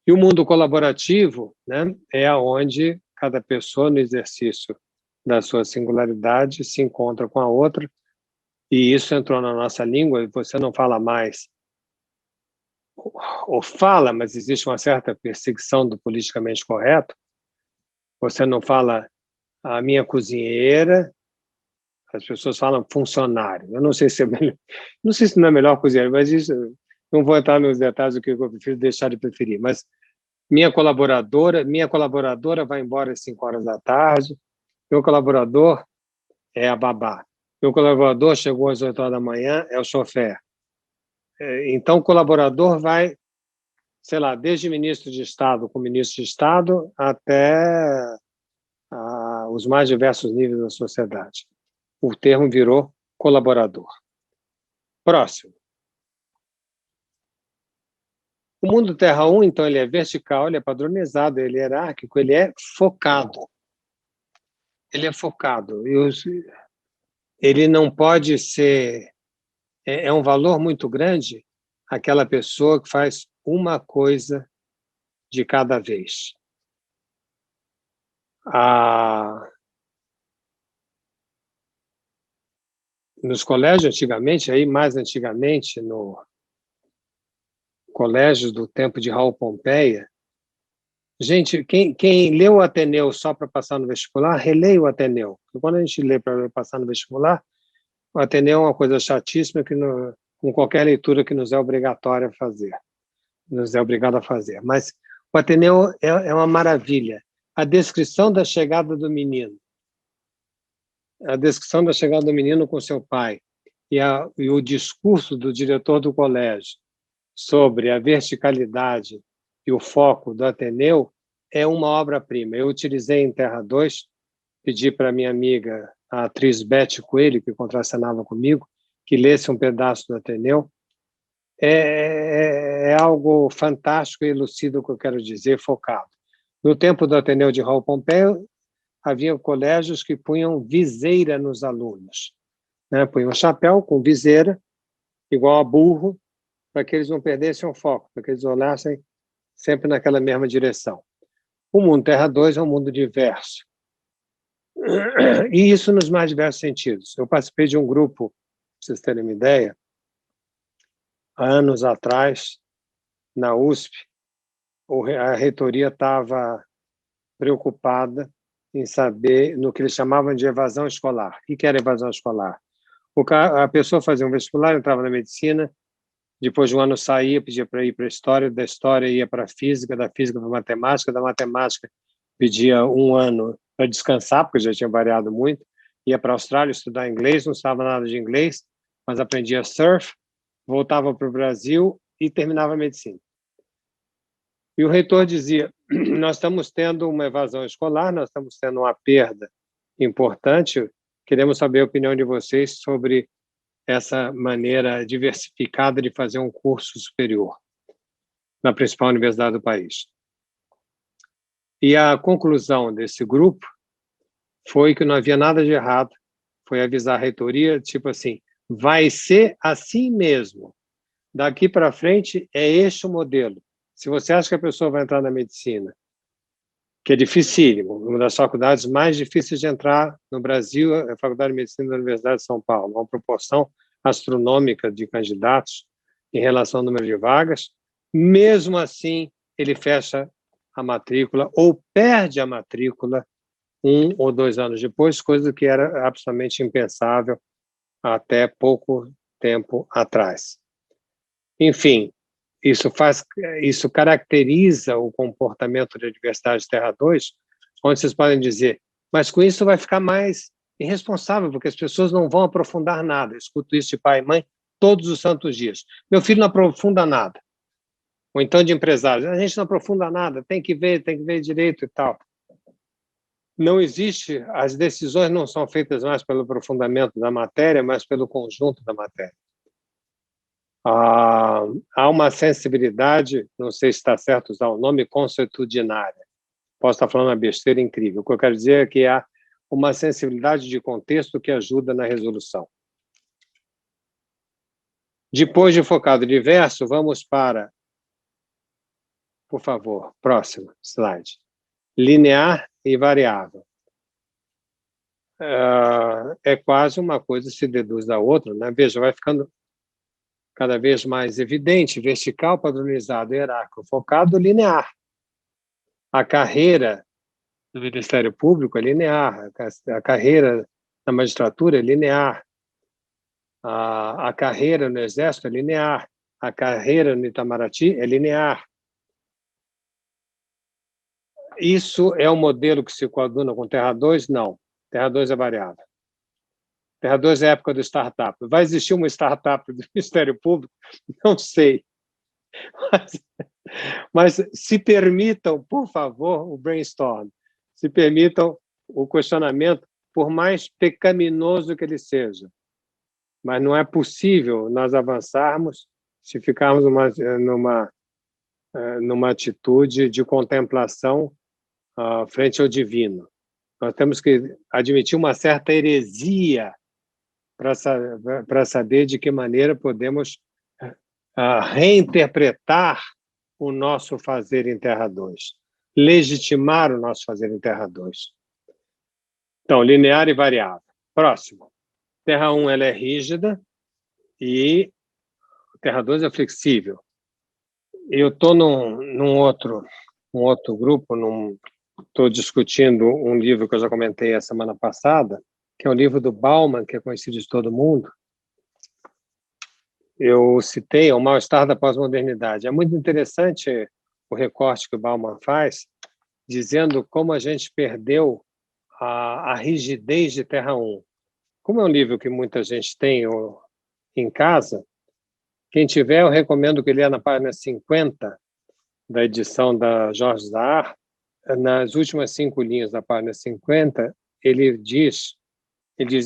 E o mundo colaborativo, né, é onde cada pessoa, no exercício da sua singularidade, se encontra com a outra, e isso entrou na nossa língua, e você não fala mais, ou fala, mas existe uma certa perseguição do politicamente correto, você não fala a minha cozinheira, as pessoas falam funcionário. Eu não sei se é melhor, não sei se não é melhor cozinheiro, mas isso não vou entrar nos detalhes do que eu prefiro deixar de preferir. Mas minha colaboradora vai embora às 5 horas da tarde. Meu colaborador é a babá. Meu colaborador chegou às 8 horas da manhã, é o chofer. Então, o colaborador vai, sei lá, desde ministro de Estado com ministro de Estado até os mais diversos níveis da sociedade. O termo virou colaborador. Próximo. O mundo Terra 1, então, ele é vertical, ele é padronizado, ele é hierárquico, ele é focado. Ele é focado. Ele não pode ser... É um valor muito grande aquela pessoa que faz uma coisa de cada vez. Nos colégios, antigamente, aí mais antigamente, no colégio do tempo de Raul Pompeia, gente, quem leu o Ateneu só para passar no vestibular, releia o Ateneu. Porque quando a gente lê para passar no vestibular, o Ateneu é uma coisa chatíssima que com qualquer leitura que nos é obrigatória a fazer, nos é obrigado a fazer. Mas o Ateneu é uma maravilha. A descrição da chegada do menino, com seu pai, e o discurso do diretor do colégio sobre a verticalidade e o foco do Ateneu é uma obra-prima. Eu utilizei em Terra 2, pedi para minha amiga, a atriz Beth Coelho, que contracenava comigo, que lesse um pedaço do Ateneu. É algo fantástico e elucida o que eu quero dizer, focado. No tempo do Ateneu de Raul Pompeia, havia colégios que punham viseira nos alunos, né? Punham um chapéu com viseira, igual a burro, para que eles não perdessem o foco, para que eles olhassem sempre naquela mesma direção. O mundo Terra 2 é um mundo diverso. E isso nos mais diversos sentidos. Eu participei de um grupo, para vocês terem uma ideia, há anos atrás, na USP, a reitoria estava preocupada em saber no que eles chamavam de evasão escolar. O que era evasão escolar? A pessoa fazia um vestibular, entrava na medicina, depois de um ano saía, pedia para ir para a história, da história ia para a física, da física para a matemática, da matemática pedia um ano para descansar, porque já tinha variado muito, ia para a Austrália estudar inglês, não sabia nada de inglês, mas aprendia surf, voltava para o Brasil e terminava a medicina. E o reitor dizia, nós estamos tendo uma evasão escolar, nós estamos tendo uma perda importante, queremos saber a opinião de vocês sobre essa maneira diversificada de fazer um curso superior na principal universidade do país. E a conclusão desse grupo foi que não havia nada de errado, foi avisar a reitoria, tipo assim, vai ser assim mesmo, daqui para frente é este o modelo. Se você acha que a pessoa vai entrar na medicina que é dificílimo, uma das faculdades mais difíceis de entrar no Brasil é a Faculdade de Medicina da Universidade de São Paulo, uma proporção astronômica de candidatos em relação ao número de vagas. Mesmo assim, ele fecha a matrícula ou perde a matrícula 1 ou 2 anos depois, coisa que era absolutamente impensável até pouco tempo atrás. Enfim, isso caracteriza o comportamento da Universidade de Terra 2, onde vocês podem dizer, mas com isso vai ficar mais irresponsável, porque as pessoas não vão aprofundar nada. Eu escuto isso de pai e mãe todos os santos dias. Meu filho não aprofunda nada. Ou então de empresários, a gente não aprofunda nada, tem que ver direito e tal. Não existe, as decisões não são feitas mais pelo aprofundamento da matéria, mas pelo conjunto da matéria. Há uma sensibilidade, não sei se está certo usar o nome, consuetudinária. Posso estar falando uma besteira incrível. O que eu quero dizer é que há uma sensibilidade de contexto que ajuda na resolução. Depois de focado diverso, vamos para, por favor, próximo slide. Linear e variável. É quase uma coisa se deduz da outra, né? Veja, vai ficando cada vez mais evidente, vertical, padronizado, hierárquico, focado, linear. A carreira do Ministério Público é linear, a carreira na magistratura é linear, a carreira no Exército é linear, a carreira no Itamaraty é linear. Isso é um modelo que se coaduna com Terra 2? Não. Terra 2 é variável. Terra 2 é a época do startup. Vai existir uma startup do Ministério Público? Não sei. Mas se permitam, por favor, o brainstorm. Se permitam o questionamento, por mais pecaminoso que ele seja. Mas não é possível nós avançarmos se ficarmos numa atitude de contemplação frente ao divino. Nós temos que admitir uma certa heresia para saber de que maneira podemos reinterpretar o nosso fazer em Terra 2, legitimar o nosso fazer em Terra 2. Então, linear e variável. Próximo. Terra 1 ela é rígida e Terra 2 é flexível. Eu estou num outro grupo, estou discutindo um livro que eu já comentei a semana passada, que é o livro do Bauman, que é conhecido de todo mundo. Eu citei O Mal-Estar da Pós-Modernidade. É muito interessante o recorte que o Bauman faz, dizendo como a gente perdeu a rigidez de Terra 1. Como é um livro que muita gente tem em casa, quem tiver, eu recomendo que leia na página 50 da edição da Jorge Zahar. Nas últimas 5 linhas da página 50, ele diz,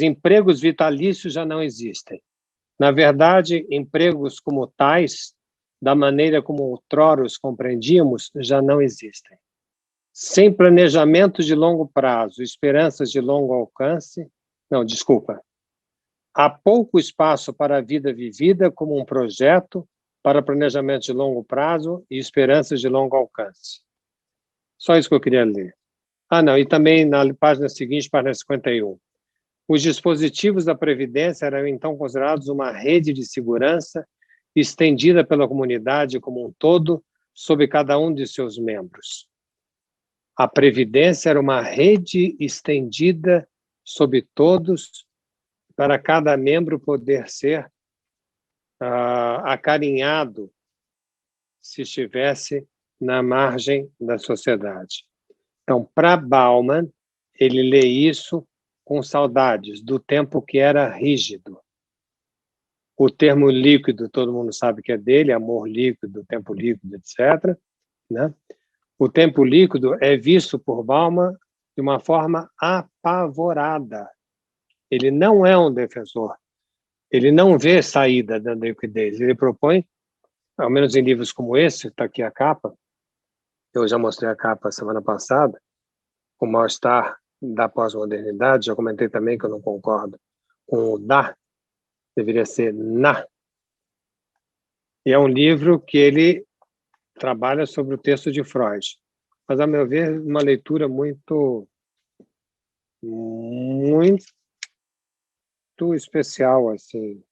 empregos vitalícios já não existem. Na verdade, empregos como tais, da maneira como outrora os compreendíamos, já não existem. Sem planejamento de longo prazo, esperanças de longo alcance... Não, desculpa. Há pouco espaço para a vida vivida como um projeto para planejamento de longo prazo e esperanças de longo alcance. Só isso que eu queria ler. Não, e também na página seguinte, página 51. Os dispositivos da Previdência eram então considerados uma rede de segurança estendida pela comunidade como um todo, sobre cada um de seus membros. A Previdência era uma rede estendida sobre todos, para cada membro poder ser acarinhado se estivesse na margem da sociedade. Então, para Bauman, ele lê isso com saudades do tempo que era rígido. O termo líquido, todo mundo sabe que é dele, amor líquido, tempo líquido, etc. Né? O tempo líquido é visto por Bauman de uma forma apavorada. Ele não é um defensor. Ele não vê saída da liquidez. Ele propõe, ao menos em livros como esse, está aqui a capa, eu já mostrei a capa semana passada, O Mal-Estar da Pós-Modernidade, já comentei também que eu não concordo com o da, deveria ser na. E é um livro que ele trabalha sobre o texto de Freud. mas, a meu ver, uma leitura muito especial, assim.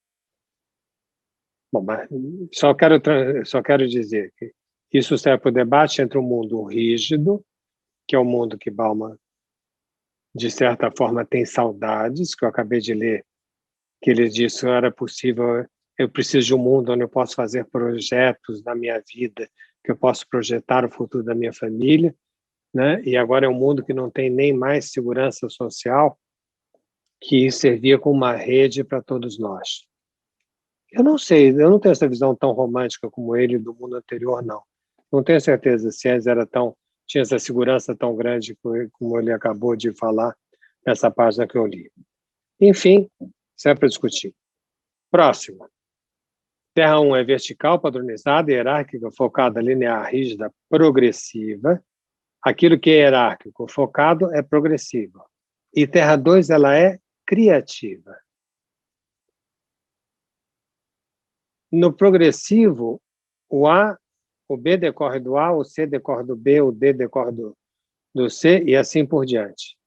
Bom, mas só quero dizer que isso serve para o debate entre o mundo rígido, que é o mundo que Bauman, de certa forma, tem saudades, que eu acabei de ler, que ele disse que era possível, eu preciso de um mundo onde eu posso fazer projetos da minha vida, que eu posso projetar o futuro da minha família, né? E agora é um mundo que não tem nem mais segurança social, que servia como uma rede para todos nós. Eu não sei, eu não tenho essa visão tão romântica como ele do mundo anterior, não. Não tenho certeza se antes tinha essa segurança tão grande como ele acabou de falar nessa página que eu li. Enfim, isso é para discutir. Próximo. Terra 1 é vertical, padronizada, hierárquica, focada, linear, rígida, progressiva. Aquilo que é hierárquico, focado, é progressivo. E Terra 2, ela é criativa. No progressivo, o B decorre do A, o C decorre do B, o D decorre do C e assim por diante.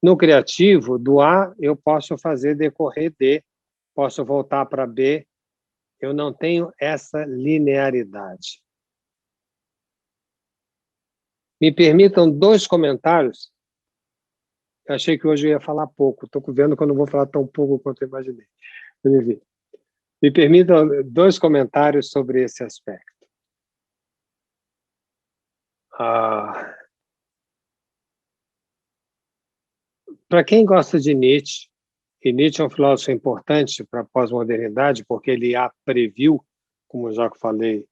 No criativo, do A, eu posso fazer decorrer D, posso voltar para B, eu não tenho essa linearidade. Me permitam 2 comentários. Eu achei que hoje eu ia falar pouco, estou vendo que eu não vou falar tão pouco quanto eu imaginei. Me permitam 2 comentários sobre esse aspecto. Para quem gosta de Nietzsche, e Nietzsche é um filósofo importante para a pós-modernidade, porque ele a previu, como já falei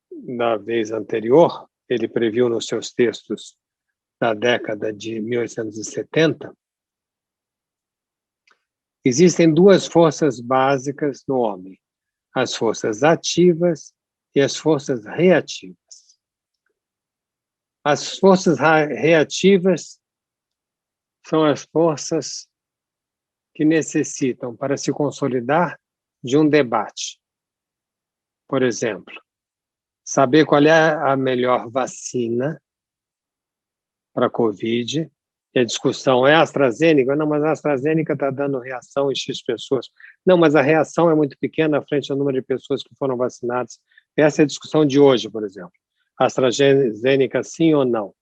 na vez anterior, ele previu nos seus textos da década de 1870, existem 2 forças básicas no homem, as forças ativas e as forças reativas. As forças reativas são as forças que necessitam, para se consolidar, de um debate. Por exemplo, saber qual é a melhor vacina para a Covid. E a discussão é a AstraZeneca? Não, mas a AstraZeneca está dando reação em X pessoas. Não, mas a reação é muito pequena frente ao número de pessoas que foram vacinadas. Essa é a discussão de hoje, por exemplo. AstraZeneca, sim ou não?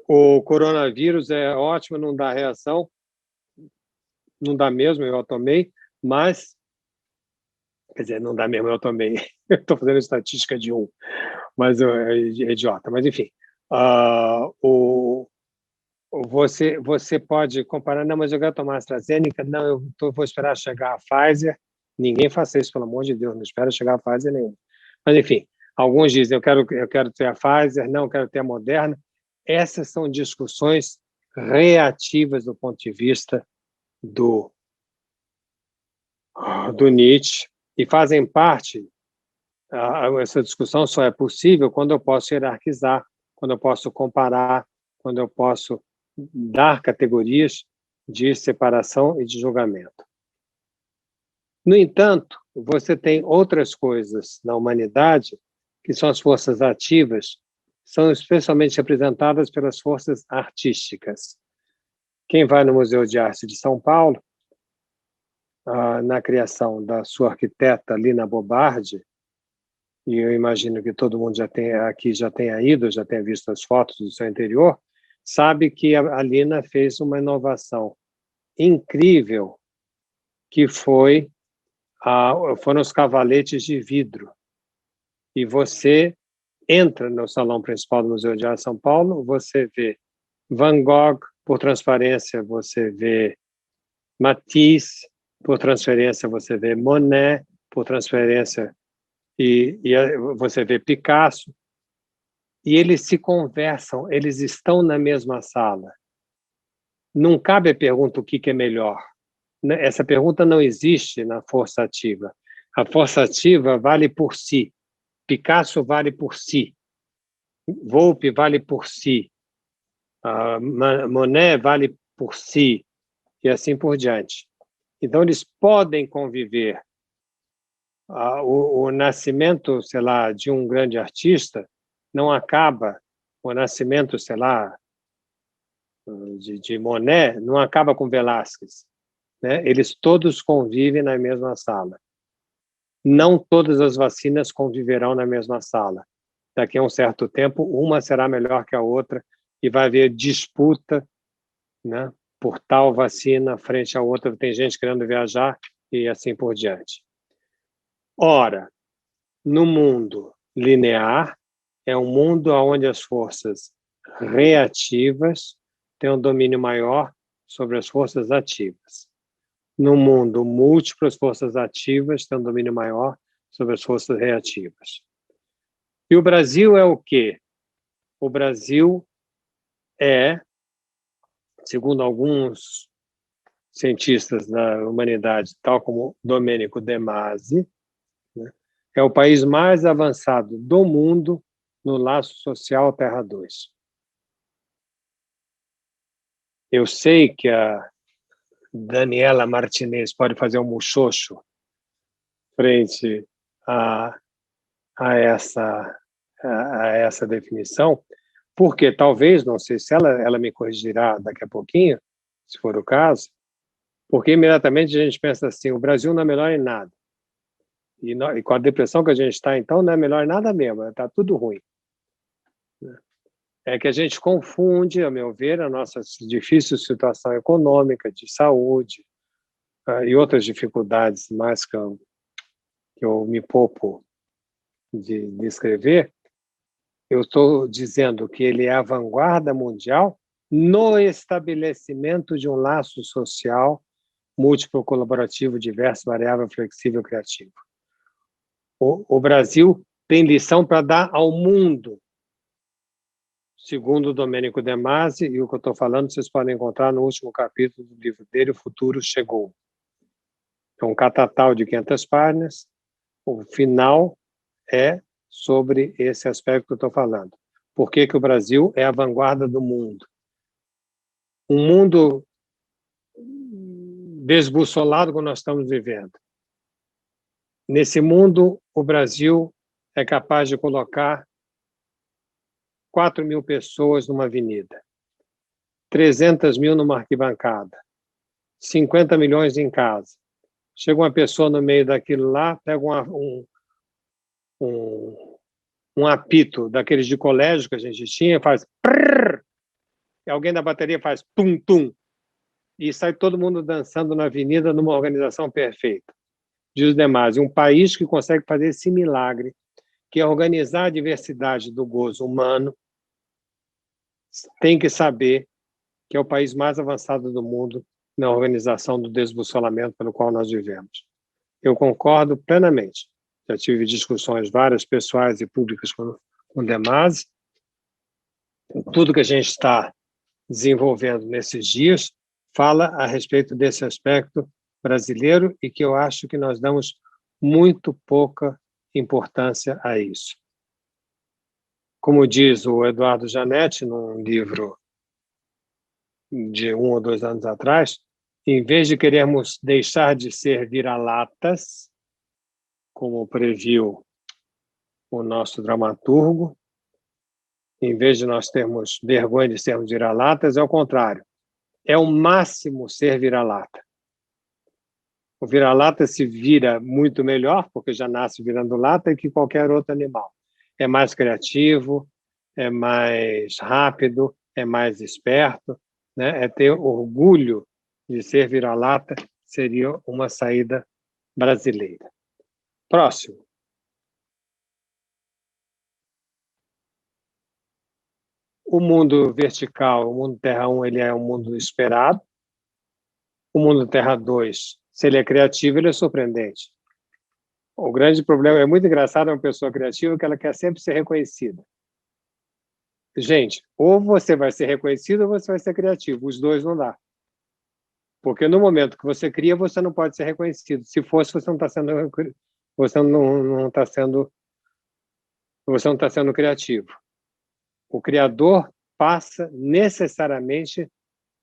O coronavírus é ótimo, não dá reação. Não dá mesmo, eu tomei, mas... Quer dizer, não dá mesmo, eu tomei. Eu estou fazendo estatística de 1, mas é idiota. Mas, enfim, você pode comparar, não, mas eu quero tomar a AstraZeneca, não, vou esperar chegar a Pfizer. Ninguém faça isso, pelo amor de Deus, não espera chegar a Pfizer nenhuma. Mas, enfim, alguns dizem, eu quero ter a Pfizer, não, eu quero ter a Moderna. Essas são discussões reativas do ponto de vista do Nietzsche, e fazem parte, essa discussão só é possível quando eu posso hierarquizar, quando eu posso comparar, quando eu posso dar categorias de separação e de julgamento. No entanto, você tem outras coisas na humanidade, que são as forças ativas, são especialmente representadas pelas forças artísticas. Quem vai no Museu de Arte de São Paulo, na criação da sua arquiteta Lina Bobardi, e eu imagino que todo mundo já tenha ido, já tenha visto as fotos do seu interior, sabe que a Lina fez uma inovação incrível, que foram os cavaletes de vidro. E você entra no salão principal do Museu de Arte de São Paulo, você vê Van Gogh, por transparência, você vê Matisse, por transferência, você vê Monet, por transferência, e você vê Picasso, e eles se conversam, eles estão na mesma sala. Não cabe a pergunta o que é melhor. Essa pergunta não existe na força ativa. A força ativa vale por si. Picasso vale por si. Volpe vale por si. Monet vale por si. E assim por diante. Então, eles podem conviver. O nascimento, sei lá, de um grande artista não acaba, o nascimento, sei lá, de Monet, não acaba com Velázquez, né? Eles todos convivem na mesma sala. Não todas as vacinas conviverão na mesma sala. Daqui a um certo tempo, uma será melhor que a outra e vai haver disputa, né, por tal vacina frente à outra. Tem gente querendo viajar e assim por diante. Ora, no mundo linear, é um mundo onde as forças reativas têm um domínio maior sobre as forças ativas. No mundo múltiplo, as forças ativas têm um domínio maior sobre as forças reativas. E o Brasil é o quê? O Brasil é, segundo alguns cientistas da humanidade, tal como Domenico De Masi, né, é o país mais avançado do mundo no laço social Terra 2. Eu sei que a Daniela Martinez pode fazer um muxoxo frente a essa definição, porque talvez, não sei se ela me corrigirá daqui a pouquinho, se for o caso, porque imediatamente a gente pensa assim, o Brasil não é melhor em nada. E com a depressão que a gente está, então, não é melhor em nada mesmo, está tudo ruim. É que a gente confunde, a meu ver, a nossa difícil situação econômica, de saúde, e outras dificuldades mais que eu me poupo de descrever. Eu estou dizendo que ele é a vanguarda mundial no estabelecimento de um laço social múltiplo, colaborativo, diverso, variável, flexível, criativo. O Brasil tem lição para dar ao mundo, segundo Domenico De Masi, e o que eu estou falando vocês podem encontrar no último capítulo do livro dele, O Futuro Chegou. É um catatal de 500 páginas, o final é sobre esse aspecto que eu estou falando. Por que que o Brasil é a vanguarda do mundo? Um mundo desbussolado como nós estamos vivendo. Nesse mundo, o Brasil é capaz de colocar 4.000 pessoas numa avenida, 300.000 numa arquibancada, 50 milhões em casa. Chega uma pessoa no meio daquilo lá, pega um apito daqueles de colégio que a gente tinha, faz prrr, e alguém da bateria faz tum-tum, e sai todo mundo dançando na avenida numa organização perfeita. Diz os demais, um país que consegue fazer esse milagre, que é organizar a diversidade do gozo humano, tem que saber que é o país mais avançado do mundo na organização do desbussolamento pelo qual nós vivemos. Eu concordo plenamente. Já tive discussões várias, pessoais e públicas com o De Masi. Tudo que a gente está desenvolvendo nesses dias fala a respeito desse aspecto brasileiro e que eu acho que nós damos muito pouca importância a isso. Como diz o Eduardo Janetti, num livro de 1 ou 2 anos atrás, em vez de querermos deixar de ser vira-latas, como previu o nosso dramaturgo, em vez de nós termos vergonha de sermos vira-latas, é o contrário. É o máximo ser vira-lata. O vira-lata se vira muito melhor, porque já nasce virando lata, que qualquer outro animal. É mais criativo, é mais rápido, é mais esperto, né? É ter orgulho de ser vira-lata, seria uma saída brasileira. Próximo. O mundo vertical, o mundo Terra 1, ele é um mundo esperado. O mundo Terra 2, se ele é criativo, ele é surpreendente. O grande problema, é muito engraçado uma pessoa criativa que ela quer sempre ser reconhecida. Gente, ou você vai ser reconhecido ou você vai ser criativo. Os dois não dá. Porque no momento que você cria, você não pode ser reconhecido. Se fosse, você não está sendo criativo. O criador passa necessariamente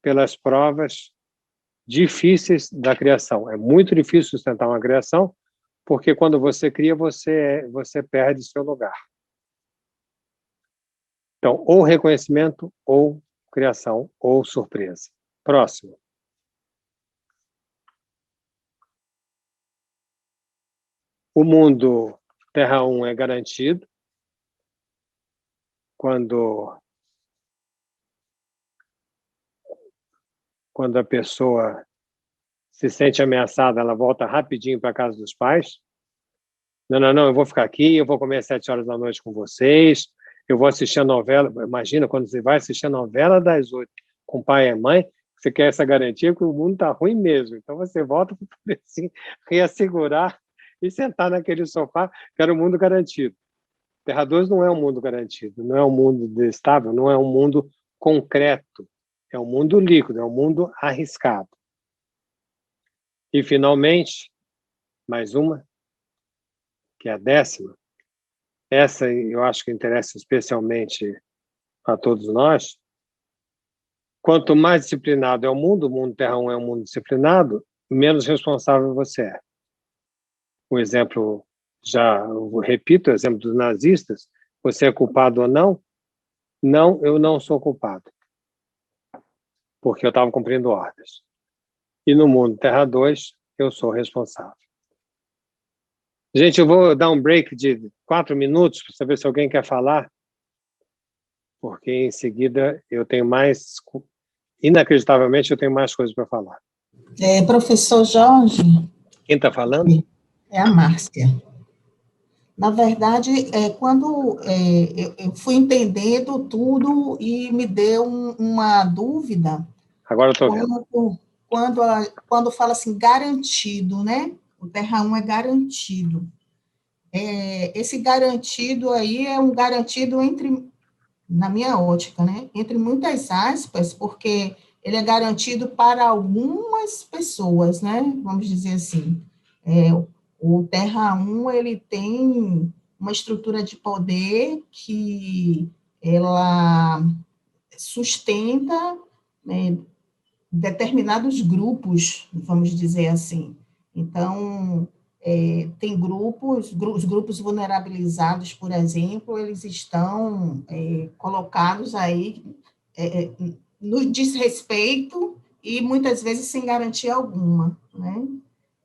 pelas provas difíceis da criação. É muito difícil sustentar uma criação, porque quando você cria, você perde seu lugar. Então, ou reconhecimento, ou criação, ou surpresa. Próximo. O mundo Terra 1 é garantido quando a pessoa se sente ameaçada, ela volta rapidinho para a casa dos pais. Não, eu vou ficar aqui, eu vou comer às 7 horas da noite com vocês, eu vou assistir a novela. Imagina, quando você vai assistir a novela das 8 com pai e mãe, você quer essa garantia que o mundo está ruim mesmo. Então você volta para poder assim, reassegurar e sentar naquele sofá, que era o mundo garantido. Terra 2 não é um mundo garantido, não é um mundo estável, não é um mundo concreto, é um mundo líquido, é um mundo arriscado. E, finalmente, mais uma, que é a 10ª. Essa eu acho que interessa especialmente a todos nós. Quanto mais disciplinado é o mundo Terra 1 é um mundo disciplinado, menos responsável você é. O exemplo, eu repito, o exemplo dos nazistas, você é culpado ou não? Não, eu não sou culpado, porque eu estava cumprindo ordens. E no mundo Terra 2, eu sou responsável. Gente, eu vou dar um break de 4 minutos para saber se alguém quer falar, porque em seguida eu tenho mais, inacreditavelmente, eu tenho mais coisas para falar. Professor Jorge. Quem está falando? É a Márcia. Na verdade, quando eu fui entendendo tudo e me deu uma dúvida. Agora eu estou vendo. Quando fala assim, garantido, né? O Terra 1 é garantido. Esse garantido aí é um garantido na minha ótica, né? Entre muitas aspas, porque ele é garantido para algumas pessoas, né? Vamos dizer assim. O Terra 1, ele tem uma estrutura de poder que ela sustenta, né, determinados grupos, vamos dizer assim. Então, tem os grupos vulnerabilizados, por exemplo, eles estão colocados aí no desrespeito e muitas vezes sem garantia alguma, né?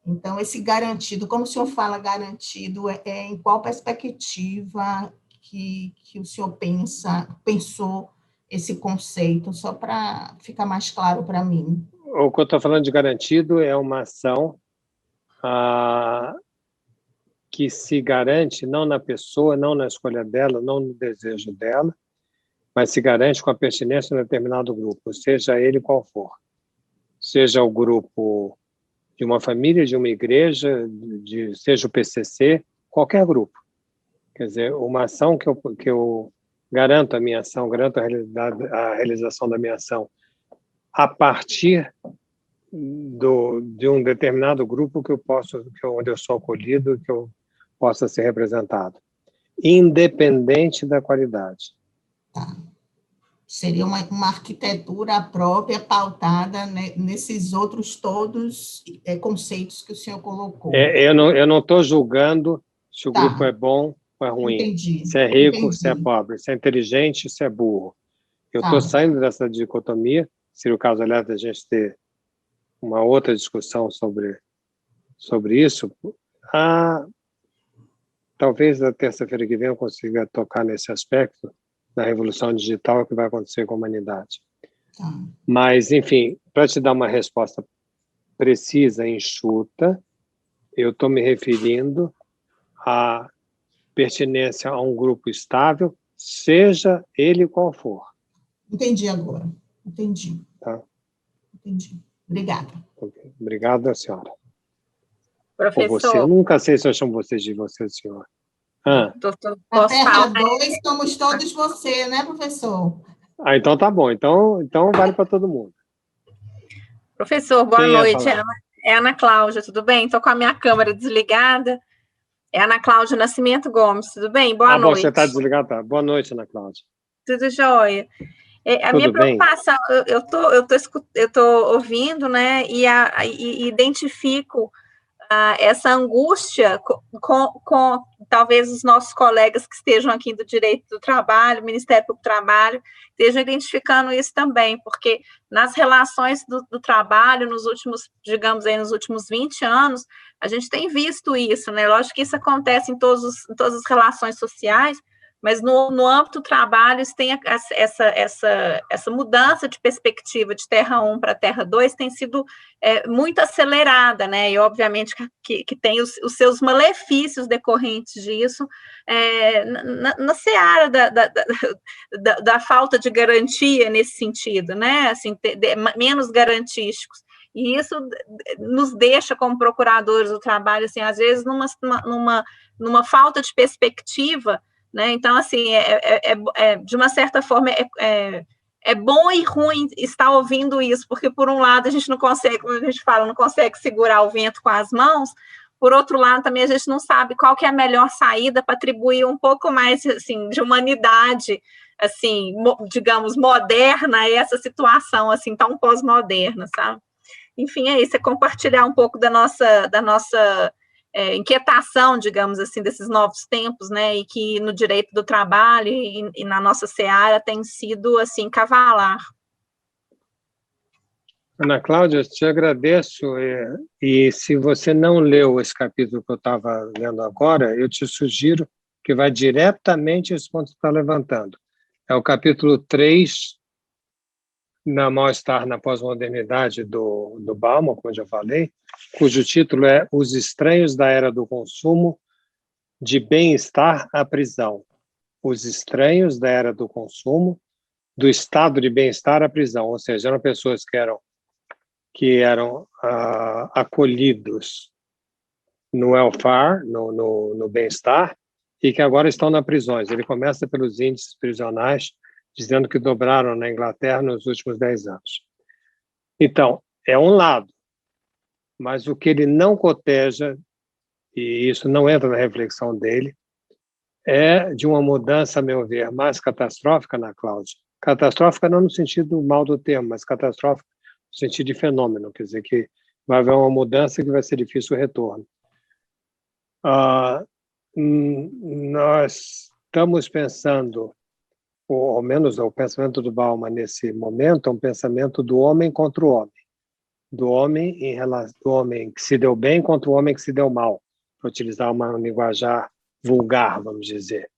Então, esse garantido, como o senhor fala garantido, em qual perspectiva que o senhor pensou esse conceito, só para ficar mais claro para mim? O que eu estou falando de garantido é uma ação que se garante não na pessoa, não na escolha dela, não no desejo dela, mas se garante com a pertinência a um determinado grupo, seja ele qual for. Seja o grupo de uma família, de uma igreja, seja o PCC, qualquer grupo. Quer dizer, uma ação que eu garanto a minha ação, garanto a realização da minha ação a partir de um determinado grupo onde eu sou acolhido, que eu possa ser representado, independente da qualidade. Tá. Seria uma arquitetura própria, pautada, né, nesses outros todos conceitos que o senhor colocou. Eu não estou julgando se o grupo é bom ou é ruim, Entendi. se é rico, se é pobre, se é inteligente, se é burro. Eu estou saindo dessa dicotomia, seria o caso, aliás, da gente ter uma outra discussão sobre isso. Talvez na terça-feira que vem eu consiga tocar nesse aspecto da revolução digital, o que vai acontecer com a humanidade. Mas, enfim, para te dar uma resposta precisa, enxuta, eu estou me referindo à pertinência a um grupo estável, seja ele qual for. Entendi agora. Entendi. Tá? Entendi. Obrigada. Okay. Obrigado, senhora. Professor. Ou você, eu nunca sei se eu chamo você de você, senhora. Na Terra 2 somos todos você, né, professor? Então tá bom. Então vale para todo mundo. Professor, boa noite. É Ana Cláudia, tudo bem? Estou com a minha câmera desligada. É Ana Cláudia Nascimento Gomes, tudo bem? Boa noite. Você está desligada, tá? Boa noite, Ana Cláudia. Tudo jóia. Minha preocupação, eu tô ouvindo, né, e identifico essa angústia talvez os nossos colegas que estejam aqui do Direito do Trabalho, Ministério Público do Trabalho, estejam identificando isso também, porque nas relações do trabalho, nos últimos, digamos aí, nos últimos 20 anos, a gente tem visto isso, né? Lógico que isso acontece em todas as relações sociais, mas no âmbito do trabalho, isso tem essa mudança de perspectiva de Terra 1 para Terra 2 tem sido muito acelerada, né? E, obviamente, que tem os seus malefícios decorrentes disso na seara da falta de garantia nesse sentido, né? Assim, menos garantísticos. E isso nos deixa, como procuradores do trabalho, assim, às vezes, numa falta de perspectiva, né? Então, assim, de uma certa forma, é bom e ruim estar ouvindo isso, porque, por um lado, a gente não consegue, como a gente fala, não consegue segurar o vento com as mãos, por outro lado, também a gente não sabe qual que é a melhor saída para atribuir um pouco mais, assim, de humanidade, assim, digamos, moderna a essa situação, assim, tão pós-moderna, sabe? Enfim, é isso, é compartilhar um pouco da nossa inquietação, digamos assim, desses novos tempos, né, e que no direito do trabalho e na nossa seara tem sido, assim, cavalar. Ana Cláudia, te agradeço, e se você não leu esse capítulo que eu estava lendo agora, eu te sugiro que vá diretamente a esse ponto que você está levantando. É o capítulo 3, na Mal-Estar na Pós-Modernidade, do Bauman, como eu já falei, cujo título é Os Estranhos da Era do Consumo, de Bem-Estar à Prisão. Os Estranhos da Era do Consumo, do Estado de Bem-Estar à Prisão. Ou seja, eram pessoas que eram acolhidos no welfare, no bem-estar, e que agora estão nas prisões. Ele começa pelos índices prisionais, dizendo que dobraram na Inglaterra nos últimos 10 anos. Então, é um lado, mas o que ele não coteja, e isso não entra na reflexão dele, é de uma mudança, a meu ver, mais catastrófica, Ana Cláudia. Catastrófica não no sentido mal do termo, mas catastrófica no sentido de fenômeno, quer dizer que vai haver uma mudança que vai ser difícil o retorno. Nós estamos pensando, ou ao menos o pensamento do Bauman nesse momento, é um pensamento do homem contra o homem, do homem que se deu bem contra o homem que se deu mal, para utilizar uma linguajar vulgar, vamos dizer.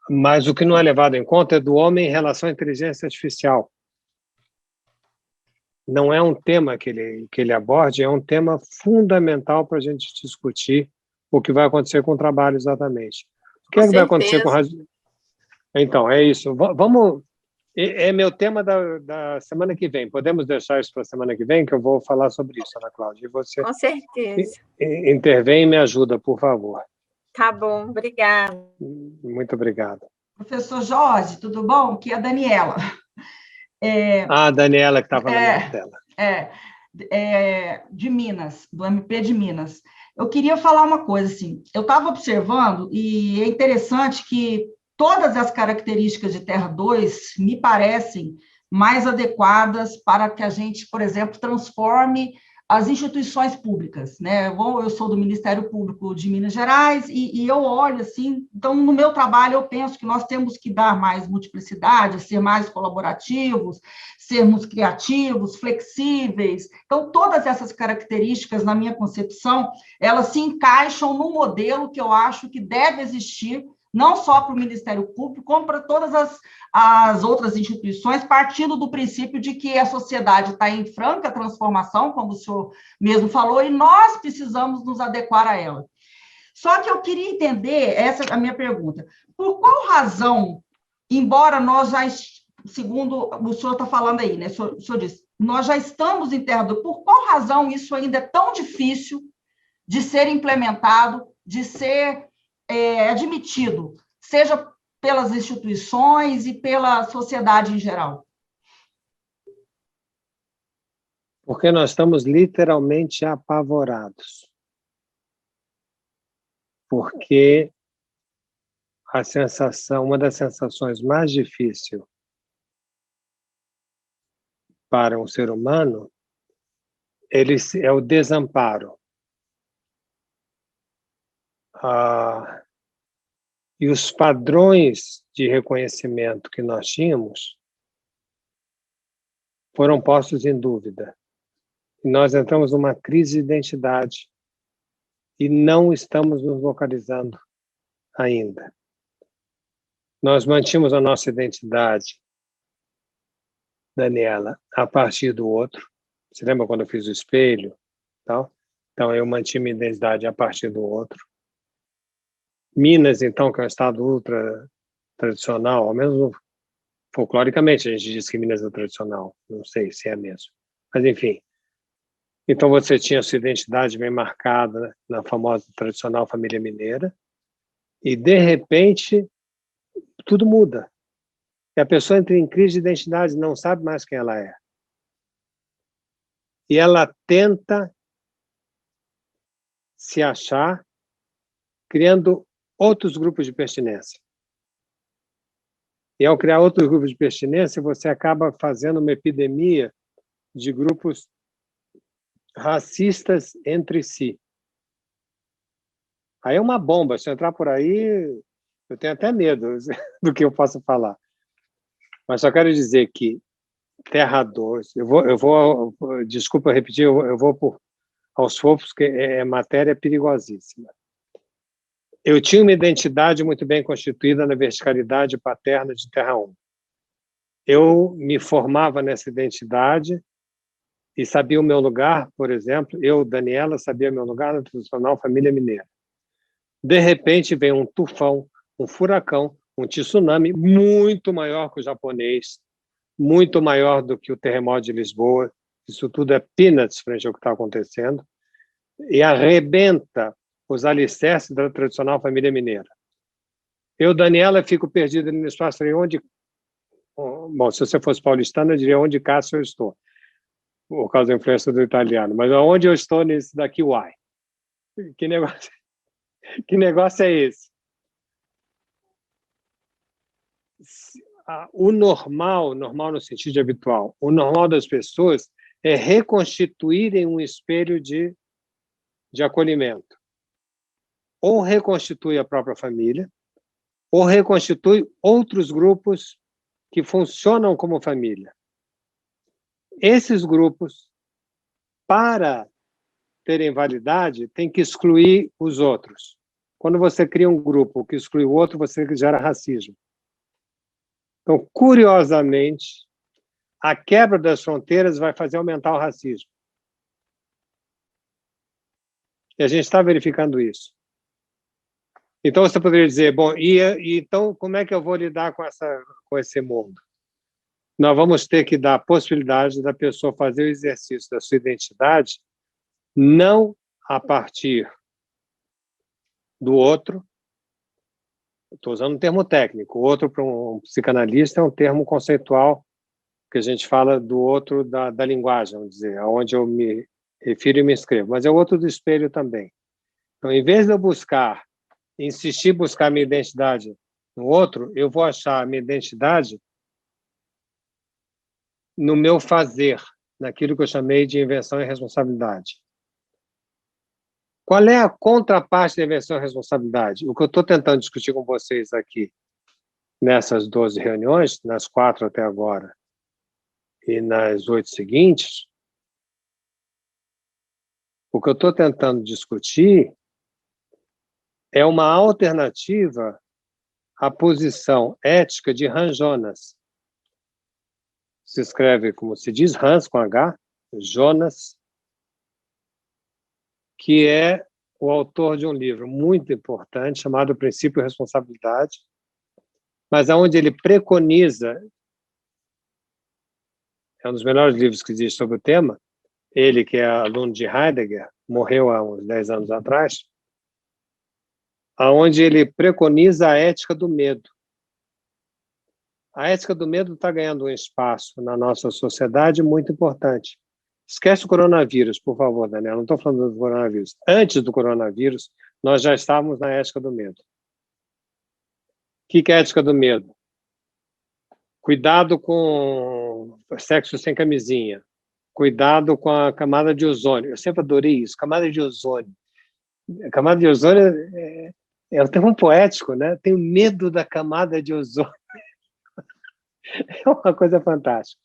Mas o que não é levado em conta é do homem em relação à inteligência artificial. Não é um tema que ele aborde, é um tema fundamental para a gente discutir o que vai acontecer com o trabalho exatamente. O que, é que vai acontecer com... Então, é isso. Vamos... É meu tema da semana que vem. Podemos deixar isso para a semana que vem, que eu vou falar sobre isso, Ana Cláudia. E você com certeza. Intervém e me ajuda, por favor. Tá bom, obrigada. Muito obrigado. Professor Jorge, tudo bom? Aqui é a Daniela. A Daniela que estava na minha tela. De Minas, do MP de Minas. Eu queria falar uma coisa, assim, eu estava observando, e é interessante que todas as características de Terra 2 me parecem mais adequadas para que a gente, por exemplo, transforme as instituições públicas, né? Eu sou do Ministério Público de Minas Gerais e eu olho assim, então no meu trabalho eu penso que nós temos que dar mais multiplicidade, ser mais colaborativos, sermos criativos, flexíveis. Então todas essas características, na minha concepção, elas se encaixam no modelo que eu acho que deve existir não só para o Ministério Público, como para todas as outras instituições, partindo do princípio de que a sociedade está em franca transformação, como o senhor mesmo falou, e nós precisamos nos adequar a ela. Só que eu queria entender, essa é a minha pergunta, por qual razão, embora nós já, segundo o senhor está falando aí, né, o senhor disse, nós já estamos em Terra 2, por qual razão isso ainda é tão difícil de ser implementado, de ser admitido, seja pelas instituições e pela sociedade em geral? Porque nós estamos literalmente apavorados. Porque uma das sensações mais difíceis para um ser humano é o desamparo. E os padrões de reconhecimento que nós tínhamos foram postos em dúvida. E nós entramos numa crise de identidade e não estamos nos localizando ainda. Nós mantínhamos a nossa identidade, Daniela, a partir do outro. Você lembra quando eu fiz o espelho? Tal? Então, eu mantive minha identidade a partir do outro. Minas, então, que é um estado ultra tradicional, ao menos folcloricamente a gente diz que Minas é tradicional, não sei se é mesmo, mas enfim. Então você tinha sua identidade bem marcada, né, na famosa tradicional família mineira, e de repente tudo muda. E a pessoa entra em crise de identidade, não sabe mais quem ela é. E ela tenta se achar criando outros grupos de pertinência. E ao criar outros grupos de pertinência, você acaba fazendo uma epidemia de grupos racistas entre si. Aí é uma bomba. Se eu entrar por aí, eu tenho até medo do que eu posso falar. Mas só quero dizer que Terra 2, desculpa repetir, eu vou aos poucos, porque é matéria perigosíssima. Eu tinha uma identidade muito bem constituída na verticalidade paterna de Terra 1. Eu me formava nessa identidade e sabia o meu lugar, por exemplo, eu, Daniela, sabia meu lugar na tradicional família mineira. De repente, vem um tufão, um furacão, um tsunami muito maior que o japonês, muito maior do que o terremoto de Lisboa. Isso tudo é peanuts frente ao que está acontecendo. E arrebenta os alicerces da tradicional família mineira. Eu, Daniela, fico perdido no espaço. Onde... Bom, se você fosse paulistano, eu diria onde Cássio eu estou, por causa da influência do italiano. Mas onde eu estou nesse daqui, uai? Que negócio é esse? O normal no sentido habitual, o normal das pessoas é reconstituírem um espelho de acolhimento. Ou reconstitui a própria família, ou reconstitui outros grupos que funcionam como família. Esses grupos, para terem validade, têm que excluir os outros. Quando você cria um grupo que exclui o outro, você gera racismo. Então, curiosamente, a quebra das fronteiras vai fazer aumentar o racismo. E a gente está verificando isso. Então, você poderia dizer, bom, então, como é que eu vou lidar com esse mundo? Nós vamos ter que dar a possibilidade da pessoa fazer o exercício da sua identidade não a partir do outro. Estou usando um termo técnico. O outro, para um psicanalista, é um termo conceitual que a gente fala do outro da linguagem, vamos dizer, aonde eu me refiro e me inscrevo. Mas é o outro do espelho também. Então, em vez de eu insistir em buscar minha identidade no outro, eu vou achar a minha identidade no meu fazer, naquilo que eu chamei de invenção e responsabilidade. Qual é a contraparte da invenção e responsabilidade? O que eu estou tentando discutir com vocês aqui, nessas 12 reuniões, nas 4 até agora, e nas 8 seguintes, o que eu estou tentando discutir é uma alternativa à posição ética de Hans Jonas. Se escreve como se diz, Hans com H, Jonas, que é o autor de um livro muito importante chamado Princípio e Responsabilidade, mas onde ele preconiza, é um dos melhores livros que existe sobre o tema, ele que é aluno de Heidegger, morreu há uns 10 anos atrás, onde ele preconiza a ética do medo. A ética do medo está ganhando um espaço na nossa sociedade muito importante. Esquece o coronavírus, por favor, Daniel, não estou falando do coronavírus. Antes do coronavírus, nós já estávamos na ética do medo. O que é a ética do medo? Cuidado com sexo sem camisinha. Cuidado com a camada de ozônio. Eu sempre adorei isso, camada de ozônio. A camada de ozônio é um termo poético, né? Tenho medo da camada de ozônio. É uma coisa fantástica.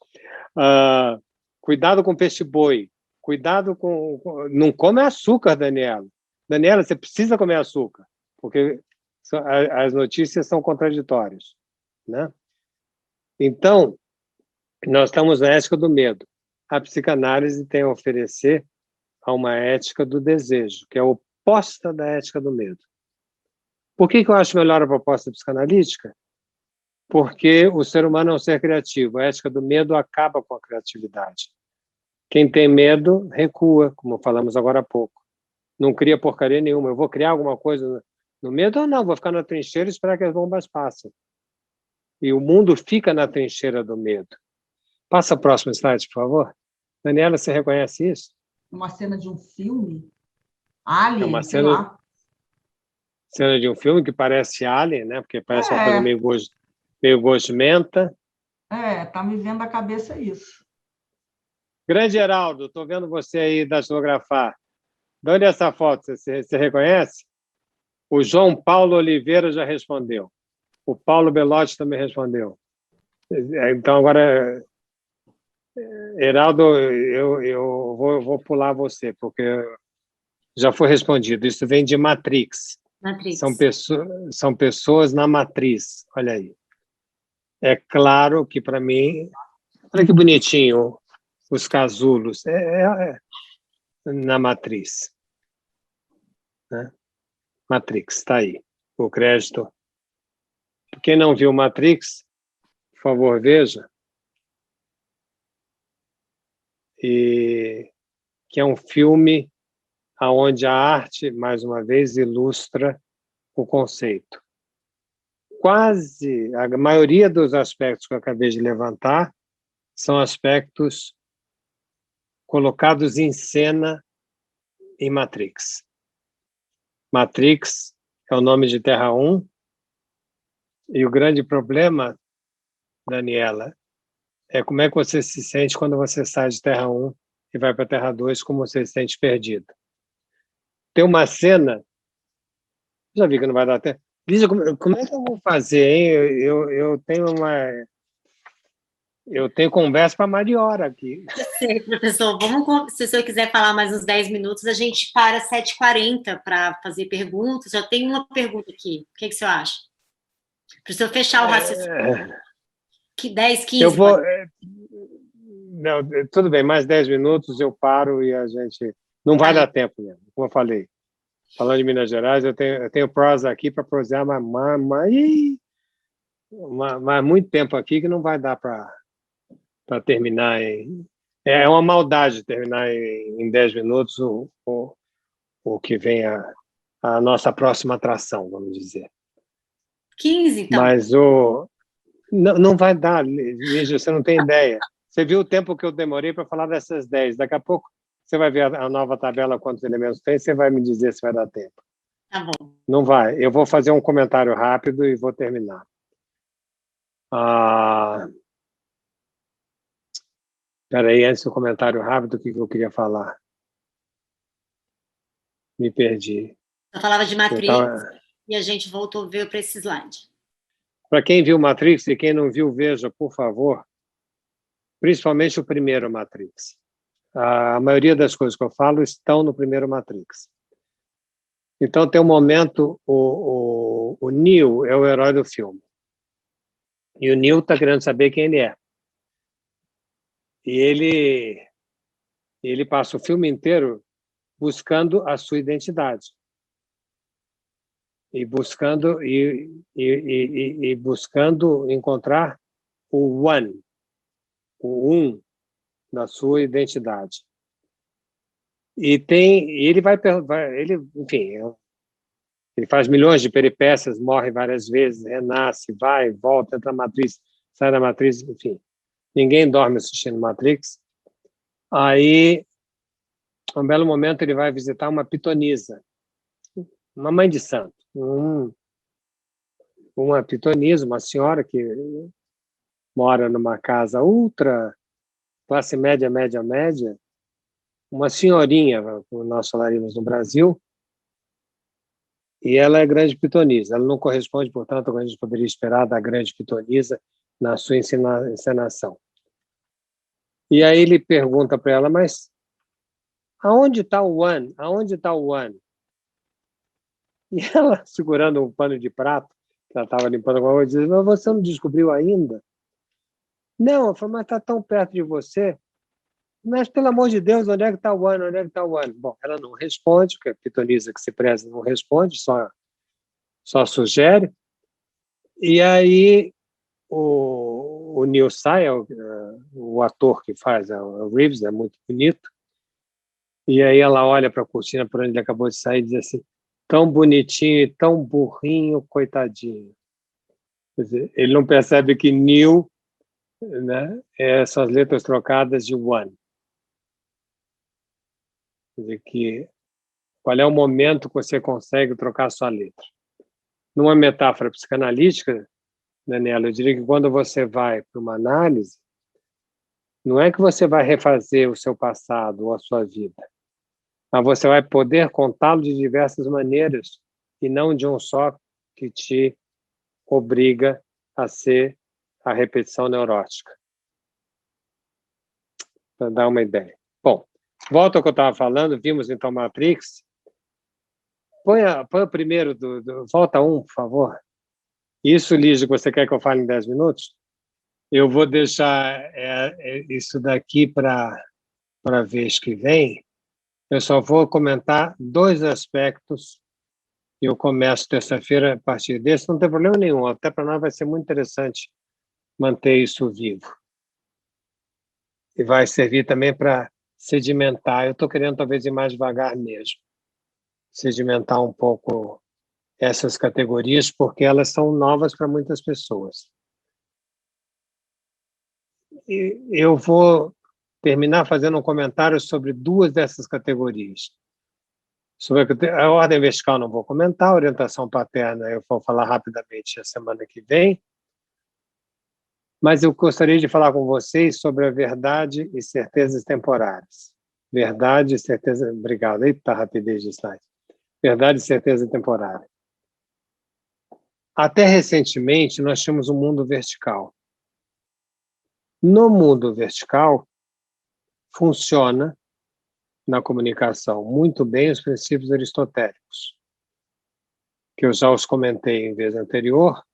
Cuidado com peixe-boi. Cuidado com... Não come açúcar, Daniela. Daniela, você precisa comer açúcar, porque as notícias são contraditórias, né? Então, nós estamos na ética do medo. A psicanálise tem a oferecer a uma ética do desejo, que é oposta da ética do medo. Por que eu acho melhor a proposta psicanalítica? Porque o ser humano é um ser criativo. A ética do medo acaba com a criatividade. Quem tem medo, recua, como falamos agora há pouco. Não cria porcaria nenhuma. Eu vou criar alguma coisa no medo ou não? Vou ficar na trincheira e esperar que as bombas passem. E o mundo fica na trincheira do medo. Passa o próximo slide, por favor. Daniela, você reconhece isso? Uma cena de um filme? Alien, É uma sei lá. Cena de um filme que parece Alien, né? Porque parece uma coisa meio gosmenta. Tá me vendo a cabeça isso. Grande Heraldo, estou vendo você aí datilografar. De onde é essa foto? Você reconhece? O João Paulo Oliveira já respondeu. O Paulo Belotti também respondeu. Então, agora, Heraldo, eu vou pular você, porque já foi respondido. Isso vem de Matrix. Matrix. São pessoas na matriz. Olha aí. É claro que, para mim... Olha que bonitinho os casulos. Na matriz. Né? Matrix, está aí. O crédito. Quem não viu Matrix, por favor, veja. E que é um filme onde a arte, mais uma vez, ilustra o conceito. Quase a maioria dos aspectos que eu acabei de levantar são aspectos colocados em cena em Matrix. Matrix é o nome de Terra 1, e o grande problema, Daniela, é como é que você se sente quando você sai de Terra 1 e vai para Terra 2, como você se sente perdido. Tem uma cena, já vi que não vai dar tempo. Lígia, como é que eu vou fazer, hein? Eu tenho conversa para mais de hora aqui. Eu sei, professor. Se o senhor quiser falar mais uns 10 minutos, a gente para às 7h40 para fazer perguntas. Já tem uma pergunta aqui. O que o senhor acha? Para o senhor fechar o raciocínio. 10, 15. Eu vou... Não, tudo bem, mais 10 minutos eu paro e a gente... Não vai dar tempo mesmo, como eu falei. Falando de Minas Gerais, eu tenho prosa aqui para prosear, mas muito tempo aqui que não vai dar para terminar. É uma maldade terminar em 10 minutos o que vem a nossa próxima atração, vamos dizer. 15, então. Mas não vai dar, Lígia, você não tem ideia. Você viu o tempo que eu demorei para falar dessas 10. Daqui a pouco você vai ver a nova tabela, quantos elementos tem, você vai me dizer se vai dar tempo. Tá bom. Não vai. Eu vou fazer um comentário rápido e vou terminar. Espera aí, antes do comentário rápido, o que eu queria falar? Me perdi. Eu falava de Matrix e a gente voltou a ver para esse slide. Para quem viu Matrix e quem não viu, veja, por favor, principalmente o primeiro Matrix. A maioria das coisas que eu falo estão no primeiro Matrix. Então, tem um momento, o Neo é o herói do filme. E o Neo está querendo saber quem ele é. E ele passa o filme inteiro buscando a sua identidade. E buscando encontrar o one, o um da sua identidade. Enfim, ele faz milhões de peripécias, morre várias vezes, renasce, vai, volta, entra na matriz, sai da matriz, enfim. Ninguém dorme assistindo Matrix. Aí, um belo momento, ele vai visitar uma pitonisa, uma mãe de santo. Uma pitonisa, uma senhora que mora numa casa ultra, classe média, média, média, uma senhorinha, como nós falaríamos no Brasil, e ela é grande pitonisa. Ela não corresponde, portanto, ao que a gente poderia esperar da grande pitonisa na sua encenação. E aí ele pergunta para ela, mas aonde está o One? Aonde está o One? E ela, segurando um pano de prato, que ela estava limpando alguma coisa, diz, mas você não descobriu ainda? Não, eu falei, mas está tão perto de você. Mas, pelo amor de Deus, onde é que está o One? Onde é que está o One? Bom, ela não responde, porque a pitonisa que se preza não responde, só sugere. E aí o Neil Sayles, o ator que faz o Reeves, é muito bonito, e aí ela olha para a cortina por onde ele acabou de sair e diz assim, tão bonitinho e tão burrinho, coitadinho. Quer dizer, ele não percebe que Neil, né, são as letras trocadas de One. Quer dizer, qual é o momento que você consegue trocar a sua letra? Numa metáfora psicanalítica, Daniela, eu diria que quando você vai para uma análise, não é que você vai refazer o seu passado ou a sua vida, mas você vai poder contá-lo de diversas maneiras e não de um só que te obriga a ser a repetição neurótica. Para dar uma ideia. Bom, volta ao que eu estava falando, vimos então Matrix. Põe o primeiro, volta por favor. Isso, Lígia, que você quer que eu fale em 10 minutos? Eu vou deixar isso daqui para a vez que vem. Eu só vou comentar 2 aspectos. Eu começo terça-feira a partir desse, não tem problema nenhum. Até para nós vai ser muito interessante manter isso vivo. E vai servir também para sedimentar. Eu estou querendo talvez ir mais devagar mesmo. Sedimentar um pouco essas categorias, porque elas são novas para muitas pessoas. E eu vou terminar fazendo um comentário sobre 2 dessas categorias. Sobre a ordem vertical não vou comentar, a orientação paterna eu vou falar rapidamente a semana que vem, mas eu gostaria de falar com vocês sobre a verdade e certezas temporárias. Verdade e certeza... Obrigado. Eita, rapidez de slide. Verdade e certeza temporária. Até recentemente, nós tínhamos um mundo vertical. No mundo vertical, funciona na comunicação muito bem os princípios aristotélicos, que eu já os comentei em vez anterior,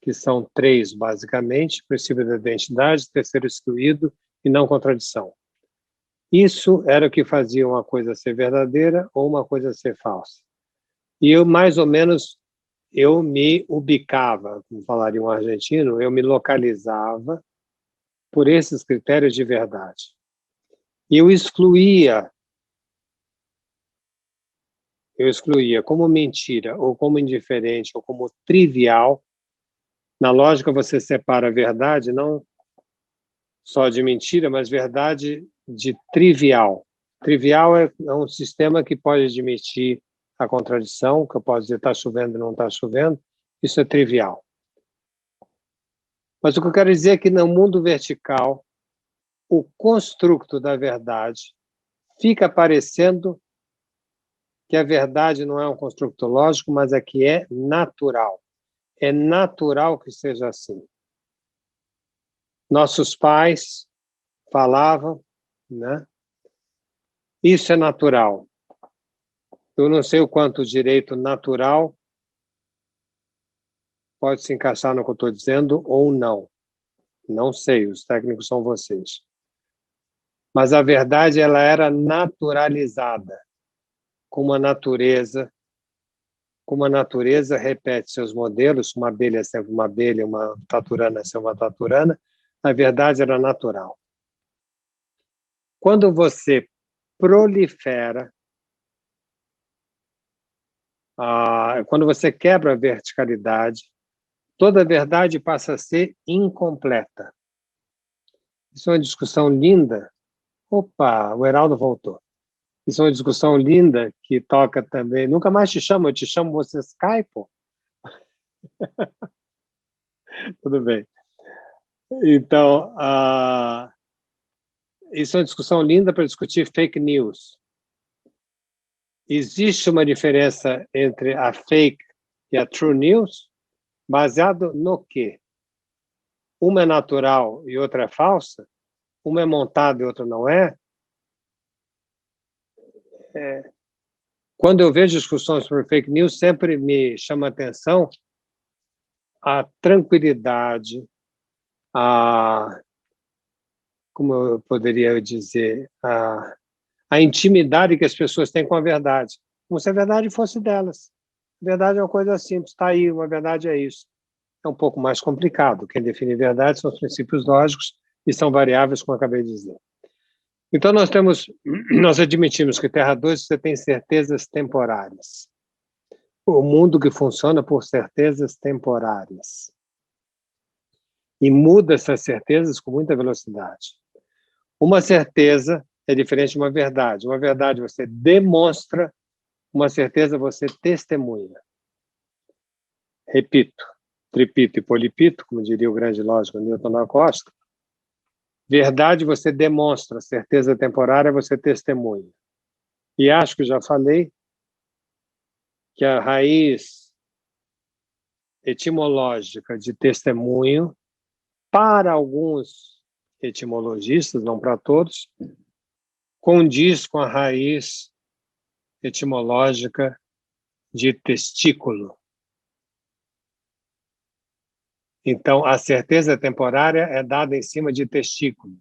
que são 3, basicamente: princípio da identidade, terceiro excluído e não contradição. Isso era o que fazia uma coisa ser verdadeira ou uma coisa ser falsa. E eu, mais ou menos, eu me ubicava, como falaria um argentino, eu me localizava por esses critérios de verdade. E eu excluía como mentira, ou como indiferente, ou como trivial. Na lógica, você separa a verdade não só de mentira, mas verdade de trivial. Trivial é um sistema que pode admitir a contradição, que eu posso dizer está chovendo e não está chovendo, isso é trivial. Mas o que eu quero dizer é que no mundo vertical, o construto da verdade fica parecendo que a verdade não é um construto lógico, mas é que é natural. É natural que seja assim. Nossos pais falavam, né? Isso é natural. Eu não sei o quanto o direito natural pode se encaixar no que eu estou dizendo ou não. Não sei, os técnicos são vocês. Mas a verdade, ela era naturalizada, como a natureza repete seus modelos, uma abelha é sempre uma abelha, uma taturana é sempre uma taturana, a verdade era natural. Quando você prolifera, quando você quebra a verticalidade, toda a verdade passa a ser incompleta. Isso é uma discussão linda. Opa, o Heraldo voltou. Isso é uma discussão linda que toca também. Nunca mais te chamo, eu te chamo, você Skype. Tudo bem. Então, isso é uma discussão linda para discutir fake news. existe uma diferença entre a fake e a true news, baseado no quê? Uma é natural e outra é falsa? Uma é montada e outra não é? Quando eu vejo discussões sobre fake news, sempre me chama a atenção a tranquilidade, como eu poderia dizer, a intimidade que as pessoas têm com a verdade, como se a verdade fosse delas. A verdade é uma coisa simples, está aí, uma verdade é isso. É um pouco mais complicado. Quem define verdade são os princípios lógicos e são variáveis, como eu acabei de dizer. Então, nós admitimos que Terra 2 você tem certezas temporárias. O mundo que funciona por certezas temporárias. E muda essas certezas com muita velocidade. Uma certeza é diferente de uma verdade. Uma verdade você demonstra, uma certeza você testemunha. Repito, tripito e polipito, como diria o grande lógico Newton da Costa. Verdade você demonstra, certeza temporária você testemunha. E acho que já falei que a raiz etimológica de testemunho, para alguns etimologistas, não para todos, condiz com a raiz etimológica de testículo. Então, a certeza temporária é dada em cima de testículo.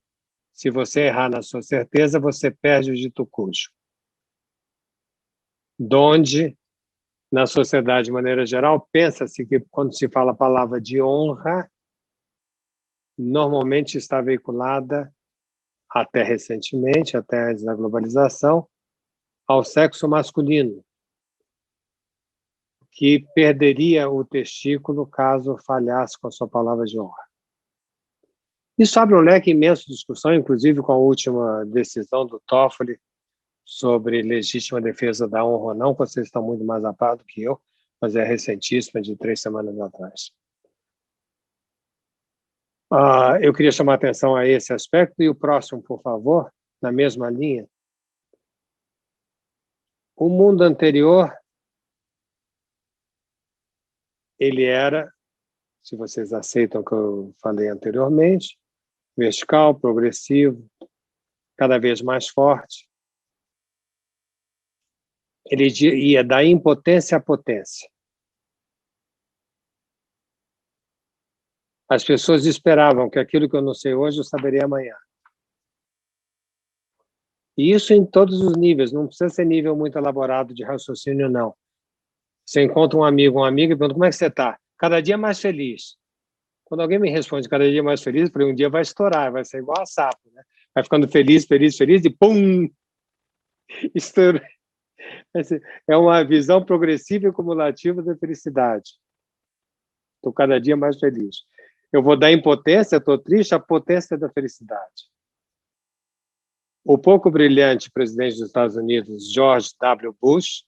Se você errar na sua certeza, você perde o dito cujo. Donde, na sociedade de maneira geral, pensa-se que quando se fala a palavra de honra, normalmente está veiculada, até recentemente, até antes da globalização, ao sexo masculino, que perderia o testículo caso falhasse com a sua palavra de honra. Isso abre um leque imenso de discussão, inclusive com a última decisão do Toffoli sobre legítima defesa da honra ou não. Vocês estão muito mais a par do que eu, mas é recentíssima, de 3 semanas atrás. Eu queria chamar a atenção a esse aspecto. E o próximo, por favor, na mesma linha. O mundo anterior, ele era, se vocês aceitam o que eu falei anteriormente, vertical, progressivo, cada vez mais forte. Ele ia da impotência à potência. As pessoas esperavam que aquilo que eu não sei hoje eu saberia amanhã. E isso em todos os níveis, não precisa ser nível muito elaborado de raciocínio, não. Você encontra um amigo, uma amiga, e pergunta, como é que você está? Cada dia mais feliz. Quando alguém me responde cada dia mais feliz, eu falei, um dia vai estourar, vai ser igual a sapo, né? Vai ficando feliz, feliz, feliz, e pum! Estoura. É uma visão progressiva e cumulativa da felicidade. Estou cada dia mais feliz. Eu vou da impotência, estou triste, à potência da felicidade. O pouco brilhante presidente dos Estados Unidos, George W. Bush,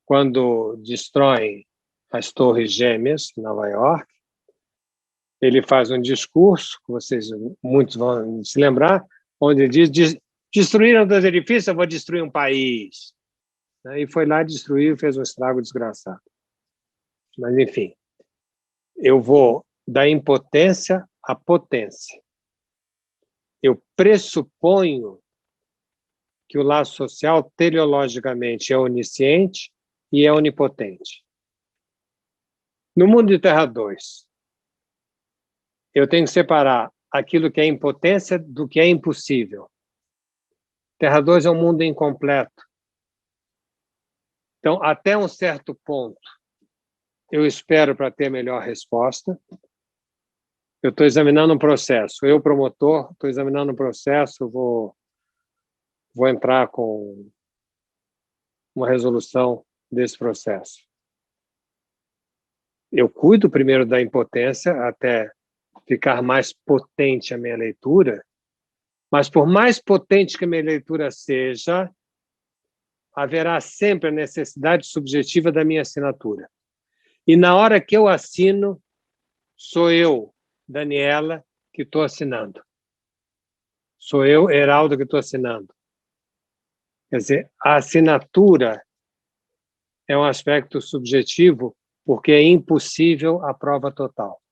quando destrói as Torres Gêmeas, em Nova York, ele faz um discurso, que vocês muitos vão se lembrar, onde ele diz, destruíram 2 edifícios, eu vou destruir um país. E foi lá, destruiu e fez um estrago desgraçado. Mas, enfim, eu vou da impotência à potência. Eu pressuponho que o laço social, teleologicamente, é onisciente e é onipotente. No mundo de Terra 2, eu tenho que separar aquilo que é impotência do que é impossível. Terra 2 é um mundo incompleto. Então, até um certo ponto, eu espero para ter melhor resposta. Eu estou examinando um processo. Eu, promotor, estou examinando um processo, vou entrar com uma resolução desse processo. Eu cuido primeiro da impotência até ficar mais potente a minha leitura, mas por mais potente que a minha leitura seja, haverá sempre a necessidade subjetiva da minha assinatura. E na hora que eu assino, sou eu, Daniela, que estou assinando. Sou eu, Heraldo, que estou assinando. Quer dizer, a assinatura é um aspecto subjetivo, porque é impossível a prova total.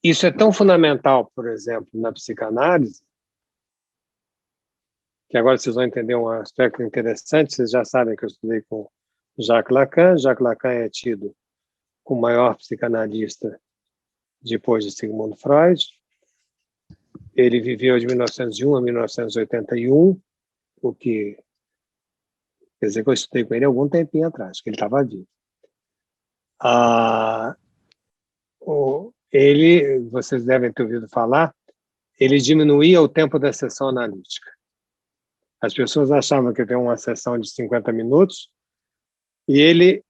Isso é tão fundamental, por exemplo, na psicanálise, que agora vocês vão entender um aspecto interessante. Vocês já sabem que eu estudei com Jacques Lacan. Jacques Lacan é tido como o maior psicanalista depois de Sigmund Freud. Ele viveu de 1901 a 1981, o que quer dizer que eu estudei com ele algum tempinho atrás, que ele estava vivo. Ele, vocês devem ter ouvido falar, ele diminuía o tempo da sessão analítica. As pessoas achavam que ia ter uma sessão de 50 minutos e ele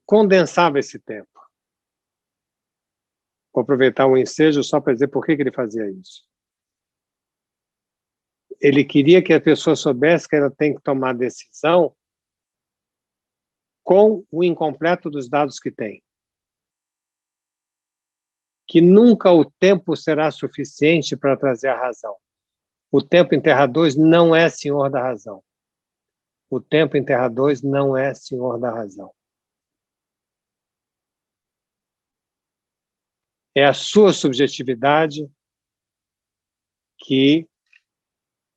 condensava esse tempo. Vou aproveitar o ensejo só para dizer por que ele fazia isso. Ele queria que a pessoa soubesse que ela tem que tomar decisão com o incompleto dos dados que tem. Que nunca o tempo será suficiente para trazer a razão. O tempo em Terra 2 não é senhor da razão. O tempo em Terra 2 não é senhor da razão. É a sua subjetividade que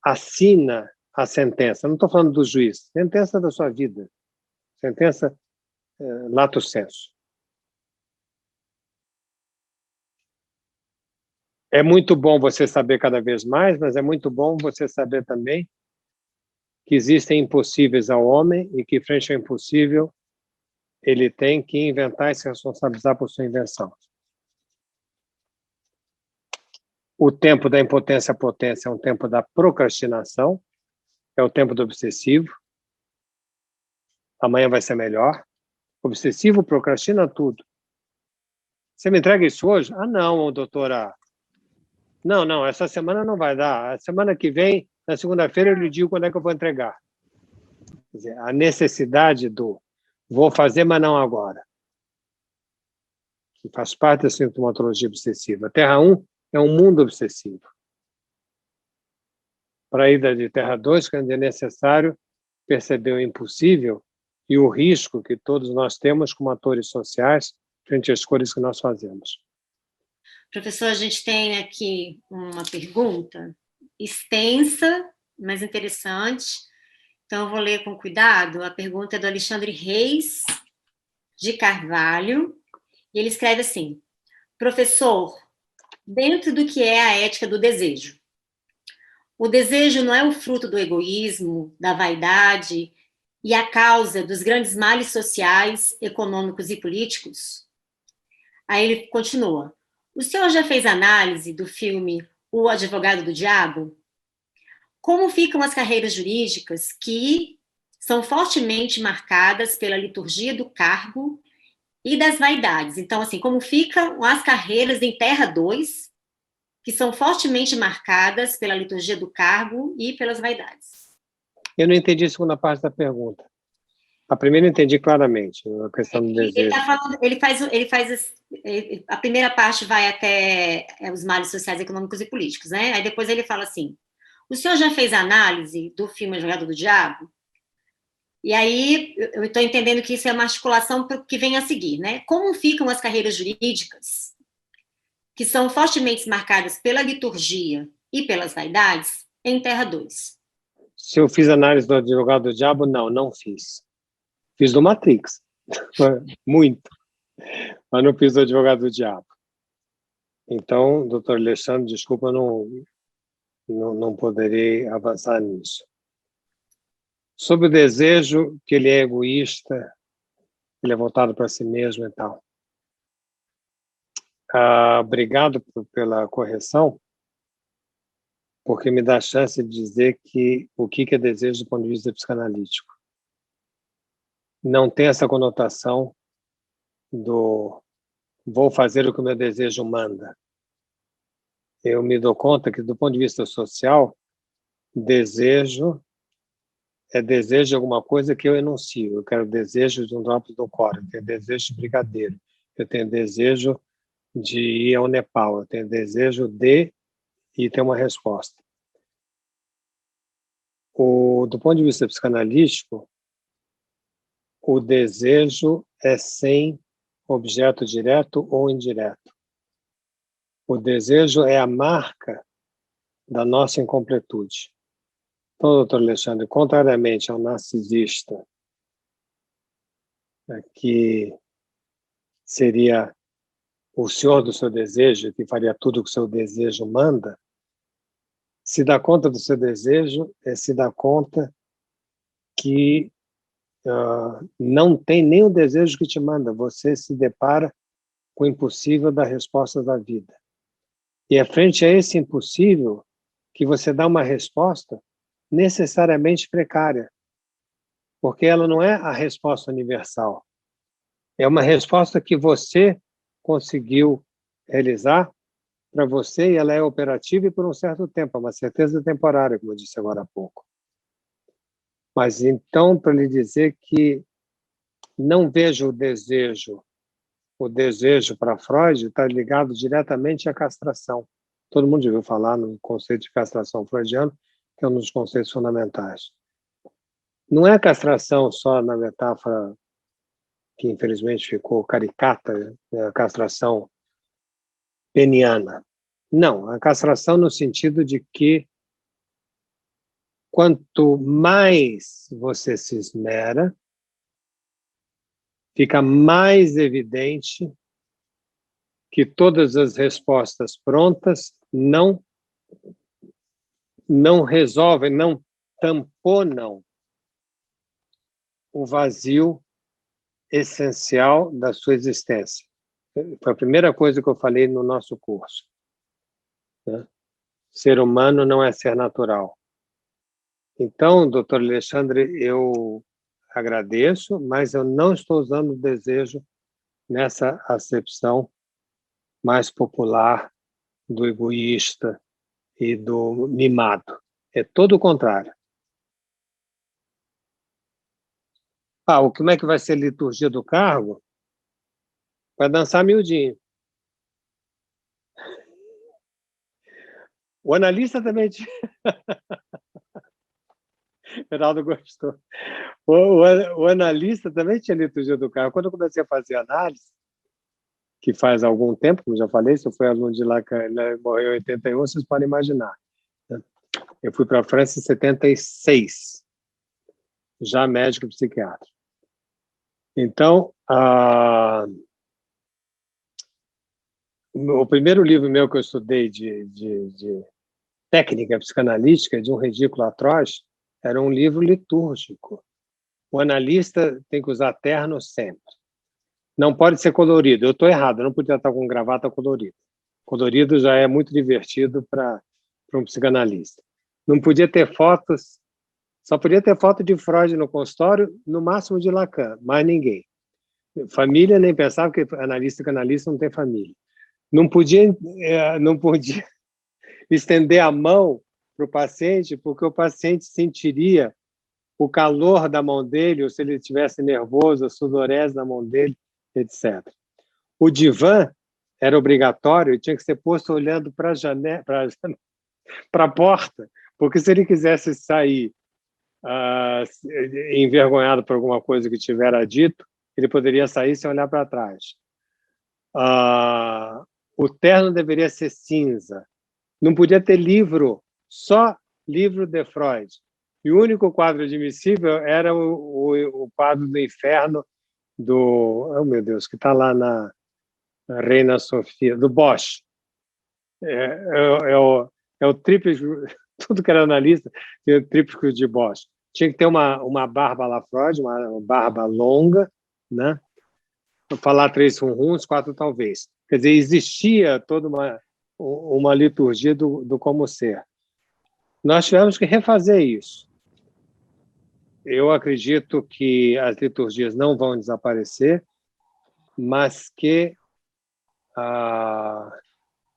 assina a sentença. Não estou falando do juiz. Sentença da sua vida. Sentença lato sensu. É muito bom você saber cada vez mais, mas é muito bom você saber também que existem impossíveis ao homem e que, frente ao impossível, ele tem que inventar e se responsabilizar por sua invenção. O tempo da impotência à potência é um tempo da procrastinação, é o tempo do obsessivo. Amanhã vai ser melhor. O obsessivo procrastina tudo. Você me entrega isso hoje? Ah, não, doutora. Não, essa semana não vai dar. A semana que vem, na segunda-feira, eu lhe digo quando é que eu vou entregar. Quer dizer, a necessidade do vou fazer, mas não agora, que faz parte da sintomatologia obsessiva. Terra 1 é um mundo obsessivo. Para a ida de Terra 2, quando é necessário perceber o impossível e o risco que todos nós temos como atores sociais frente às escolhas que nós fazemos. Professor, a gente tem aqui uma pergunta extensa, mas interessante. Então, eu vou ler com cuidado. A pergunta é do Alexandre Reis de Carvalho. E ele escreve assim: professor, dentro do que é a ética do desejo, o desejo não é o fruto do egoísmo, da vaidade e a causa dos grandes males sociais, econômicos e políticos? Aí ele continua: o senhor já fez análise do filme O Advogado do Diabo? Como ficam as carreiras jurídicas que são fortemente marcadas pela liturgia do cargo e das vaidades? Então, assim, como ficam as carreiras em Terra 2, que são fortemente marcadas pela liturgia do cargo e pelas vaidades? Eu não entendi a segunda parte da pergunta. A primeira eu entendi claramente, a questão do desejo. A primeira parte vai até os males sociais, econômicos e políticos, né? Aí depois ele fala assim: o senhor já fez análise do filme Advogado do Diabo? E aí eu estou entendendo que isso é uma articulação para o que vem a seguir, né? Como ficam as carreiras jurídicas que são fortemente marcadas pela liturgia e pelas vaidades em Terra 2? Se eu fiz análise do Advogado do Diabo, não fiz. Fiz do Matrix, muito, mas não fiz do Advogado do Diabo. Então, doutor Alexandre, desculpa, não poderei avançar nisso. Sobre o desejo, que ele é egoísta, ele é voltado para si mesmo e tal. Obrigado pela correção, porque me dá a chance de dizer o que é desejo do ponto de vista psicanalítico. Não tem essa conotação do vou fazer o que o meu desejo manda. Eu me dou conta que, do ponto de vista social, desejo é desejo de alguma coisa que eu enuncio. Eu quero desejo de um drops do coro, eu tenho desejo de brigadeiro, eu tenho desejo de ir ao Nepal, eu tenho desejo de e ter uma resposta. do ponto de vista psicanalítico, o desejo é sem objeto direto ou indireto. O desejo é a marca da nossa incompletude. Então, doutor Alexandre, contrariamente ao narcisista, que seria o senhor do seu desejo, que faria tudo o que o seu desejo manda, se dar conta do seu desejo é se dar conta que não tem nem o desejo que te manda, você se depara com o impossível da resposta da vida. E é frente a esse impossível que você dá uma resposta necessariamente precária, porque ela não é a resposta universal. É uma resposta que você conseguiu realizar para você, e ela é operativa e por um certo tempo, é uma certeza temporária, como eu disse agora há pouco. Mas então, para lhe dizer que não vejo o desejo para Freud está ligado diretamente à castração. Todo mundo já ouviu falar no conceito de castração freudiano, que é um dos conceitos fundamentais. Não é a castração só na metáfora que infelizmente ficou caricata, a castração peniana. Não, a castração no sentido de que quanto mais você se esmera, fica mais evidente que todas as respostas prontas não resolvem, não tamponam o vazio essencial da sua existência. Foi a primeira coisa que eu falei no nosso curso. Né? Ser humano não é ser natural. Então, doutor Alexandre, eu agradeço, mas eu não estou usando o desejo nessa acepção mais popular do egoísta e do mimado. É todo o contrário. Como é que vai ser a liturgia do cargo? Vai dançar miudinho. O analista também tinha... Geraldo gostou. O analista também tinha liturgia do cargo. Quando eu comecei a fazer análise, que faz algum tempo, como já falei, se eu fui aluno de lá, ele morreu em 81, vocês podem imaginar. Eu fui para a França em 76, já médico e psiquiatra. Então, o primeiro livro meu que eu estudei de técnica psicanalítica, de um ridículo atroz, era um livro litúrgico. O analista tem que usar terno sempre. Não pode ser colorido. Eu estou errado, eu não podia estar com gravata colorida. Colorido já é muito divertido para um psicanalista. Não podia ter fotos, só podia ter foto de Freud no consultório, no máximo de Lacan, mais ninguém. Família nem pensava, porque analista e canalista não tem família. Não podia estender a mão para o paciente, porque o paciente sentiria o calor da mão dele, ou se ele estivesse nervoso, a sudorese na mão dele, etc. O divã era obrigatório e tinha que ser posto olhando para a janela, para a porta, porque se ele quisesse sair envergonhado por alguma coisa que tivera dito, ele poderia sair sem olhar para trás. O terno deveria ser cinza. Não podia ter livro, só livro de Freud. E o único quadro admissível era o quadro do Inferno oh meu Deus, que está lá na Reina Sofia, do Bosch. É o tríptico, tudo que era analista, tinha o tríptico de Bosch. Tinha que ter uma barba lá Freud, uma barba longa, né? Falar 3 rum-rums, 4 talvez. Quer dizer, existia toda uma liturgia do como ser. Nós tivemos que refazer isso. Eu acredito que as liturgias não vão desaparecer, mas que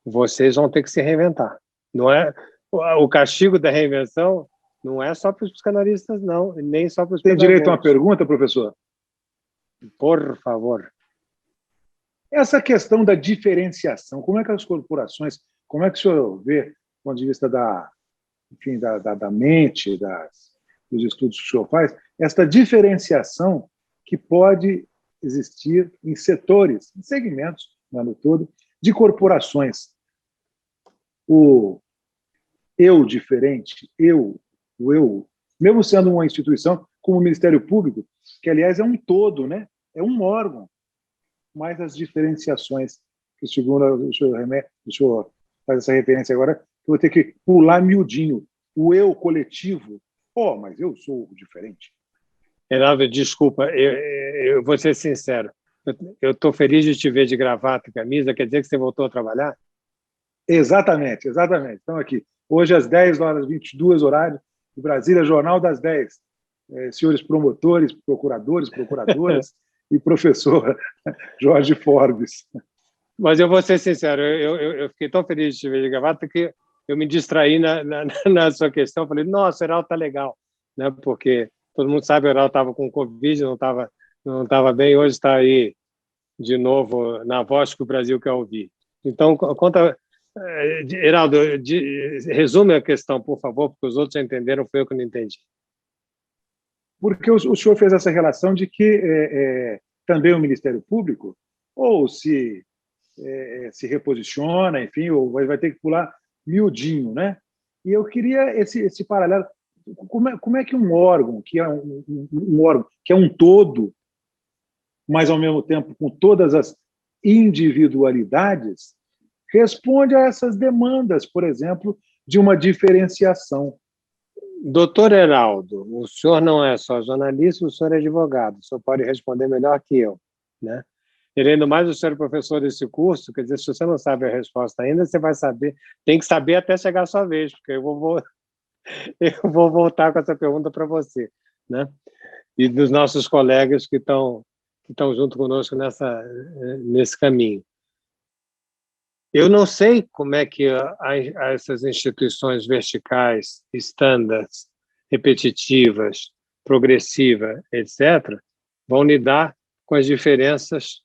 vocês vão ter que se reinventar. Não é, o castigo da reinvenção não é só para os psicanalistas, não, nem só para os pedagogos. Tem direito a uma pergunta, professor? Por favor. Essa questão da diferenciação, como é que as corporações, como é que o senhor vê, do ponto de vista da mente, das dos estudos que o senhor faz, esta diferenciação que pode existir em setores, em segmentos, no todo, de corporações. O eu diferente, o eu, mesmo sendo uma instituição como o Ministério Público, que, aliás, é um todo, né? É um órgão, mas as diferenciações que, segundo o senhor faz essa referência agora, eu vou ter que pular miudinho. O eu coletivo, mas eu sou diferente. Heraldo, desculpa, eu vou ser sincero. Eu estou feliz de te ver de gravata e camisa, quer dizer que você voltou a trabalhar? Exatamente. Estamos aqui. Hoje, às 10h22, horário de Brasília, Jornal das 10. Senhores promotores, procuradores, procuradoras e professor Jorge Forbes. Mas eu vou ser sincero, eu fiquei tão feliz de te ver de gravata que eu me distraí na sua questão. Falei, nossa, o Heraldo está legal, né? Porque todo mundo sabe que o Heraldo estava com Covid, não estava bem, hoje está aí de novo na voz que o Brasil quer ouvir. Então, conta, Heraldo, resume a questão, por favor, porque os outros já entenderam, foi eu que não entendi. Porque o senhor fez essa relação de que também o Ministério Público, ou se reposiciona, enfim, ou vai ter que pular miudinho, né? E eu queria esse paralelo. Como é que um órgão, que é um órgão, que é um todo, mas, ao mesmo tempo, com todas as individualidades, responde a essas demandas, por exemplo, de uma diferenciação? Doutor Heraldo, o senhor não é só jornalista, o senhor é advogado, o senhor pode responder melhor que eu, né? Querendo mais, o senhor é professor desse curso, quer dizer, se você não sabe a resposta ainda, você vai saber, tem que saber até chegar a sua vez, porque eu vou voltar com essa pergunta para você, né? E dos nossos colegas que estão junto conosco nesse caminho. Eu não sei como é que essas instituições verticais, standards, repetitivas, progressivas, etc., vão lidar com as diferenças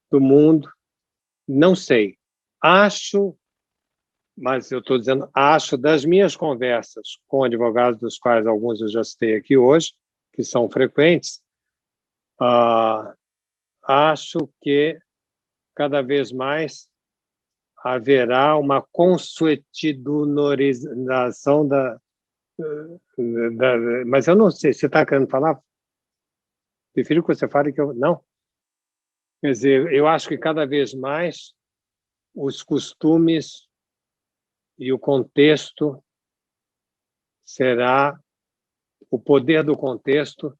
do mundo. Não sei. Acho, mas eu estou dizendo, acho das minhas conversas com advogados, dos quais alguns eu já citei aqui hoje, que são frequentes, acho que cada vez mais haverá uma consuetudinarização mas eu não sei, você está querendo falar? Prefiro que você fale que eu... Não? Quer dizer, eu acho que cada vez mais os costumes e o contexto será... O poder do contexto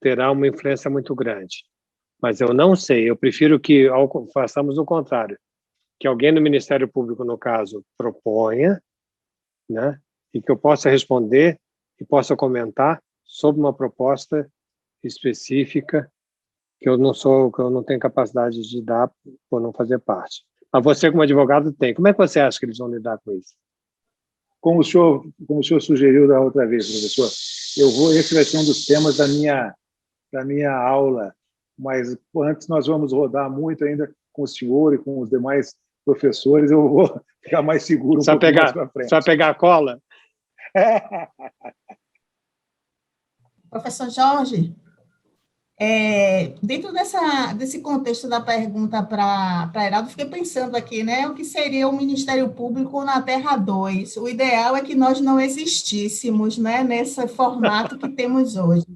terá uma influência muito grande. Mas eu não sei, eu prefiro que façamos o contrário, que alguém no Ministério Público, no caso, proponha, né, e que eu possa responder e possa comentar sobre uma proposta específica que eu não tenho capacidade de dar por não fazer parte. Mas você, como advogado, tem. Como é que você acha que eles vão lidar com isso? Como o senhor sugeriu da outra vez, professor, esse vai ser um dos temas da minha aula, mas antes nós vamos rodar muito ainda com o senhor e com os demais professores, eu vou ficar mais seguro mais para frente. Só pegar a cola? Professor Jorge, dentro desse contexto da pergunta para Heraldo, fiquei pensando aqui, né, o que seria o Ministério Público na Terra 2. O ideal é que nós não existíssemos, né, nesse formato que temos hoje.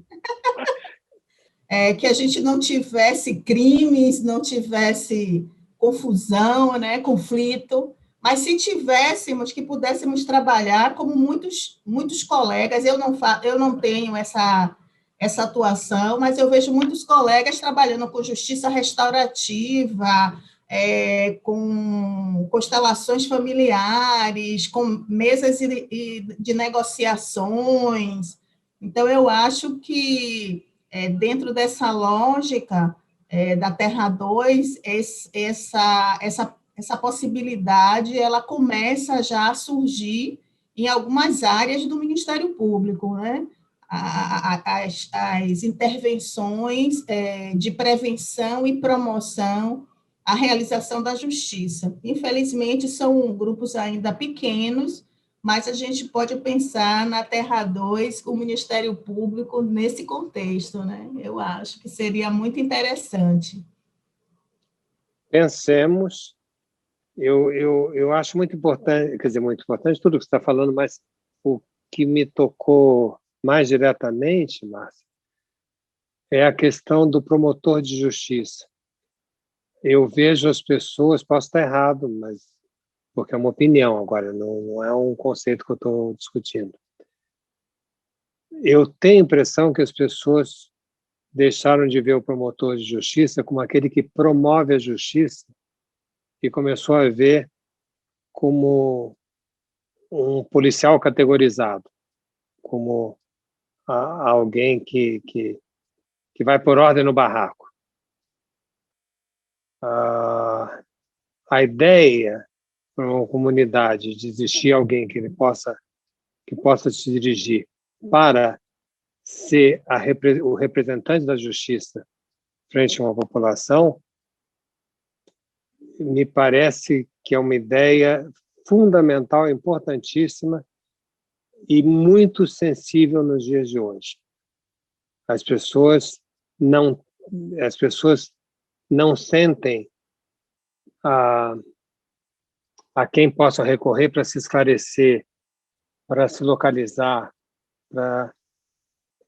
Que a gente não tivesse crimes, não tivesse confusão, né, conflito, mas se tivéssemos, que pudéssemos trabalhar como muitos colegas, eu não tenho essa atuação, mas eu vejo muitos colegas trabalhando com justiça restaurativa, com constelações familiares, com mesas de negociações. Então, eu acho que, dentro dessa lógica da Terra 2, essa possibilidade ela começa já a surgir em algumas áreas do Ministério Público, né? As intervenções de prevenção e promoção à realização da justiça. Infelizmente, são grupos ainda pequenos, mas a gente pode pensar na Terra 2, o Ministério Público nesse contexto, né? Eu acho que seria muito interessante. Pensemos, eu acho muito importante, quer dizer, muito importante tudo que você está falando, mas o que me tocou mais diretamente, Márcia, é a questão do promotor de justiça. Eu vejo as pessoas, posso estar errado, mas porque é uma opinião agora, não é um conceito que eu estou discutindo. Eu tenho a impressão que as pessoas deixaram de ver o promotor de justiça como aquele que promove a justiça e começou a ver como um policial categorizado, como alguém que vai por ordem no barraco. A ideia para uma comunidade de existir alguém que possa se dirigir para ser o representante da justiça frente a uma população, me parece que é uma ideia fundamental, importantíssima e muito sensível nos dias de hoje. As pessoas não sentem a quem possam recorrer para se esclarecer, para se localizar, para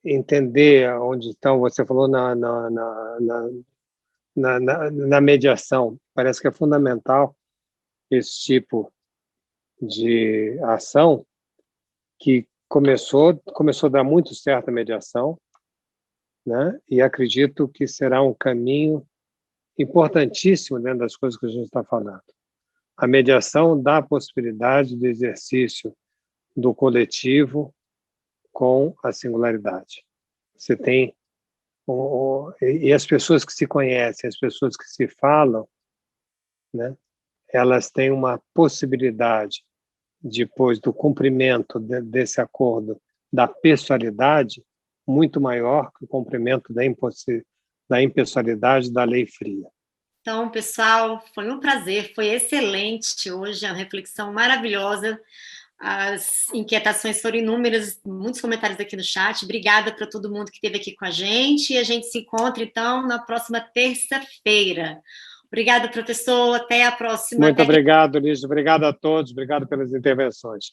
entender onde estão. Você falou na mediação. Parece que é fundamental esse tipo de ação que começou a dar muito certo a mediação, né? E acredito que será um caminho importantíssimo dentro das coisas que a gente está falando. A mediação dá a possibilidade do exercício do coletivo com a singularidade. Você tem e as pessoas que se conhecem, as pessoas que se falam, né? Elas têm uma possibilidade, depois do cumprimento desse acordo da pessoalidade, muito maior que o cumprimento da impessoalidade da lei fria. Então, pessoal, foi um prazer, foi excelente hoje, a reflexão maravilhosa, as inquietações foram inúmeras, muitos comentários aqui no chat. Obrigada para todo mundo que esteve aqui com a gente, e a gente se encontra, então, na próxima terça-feira. Obrigada, professor, até a próxima. Muito obrigado, Lígia, obrigado a todos, obrigado pelas intervenções.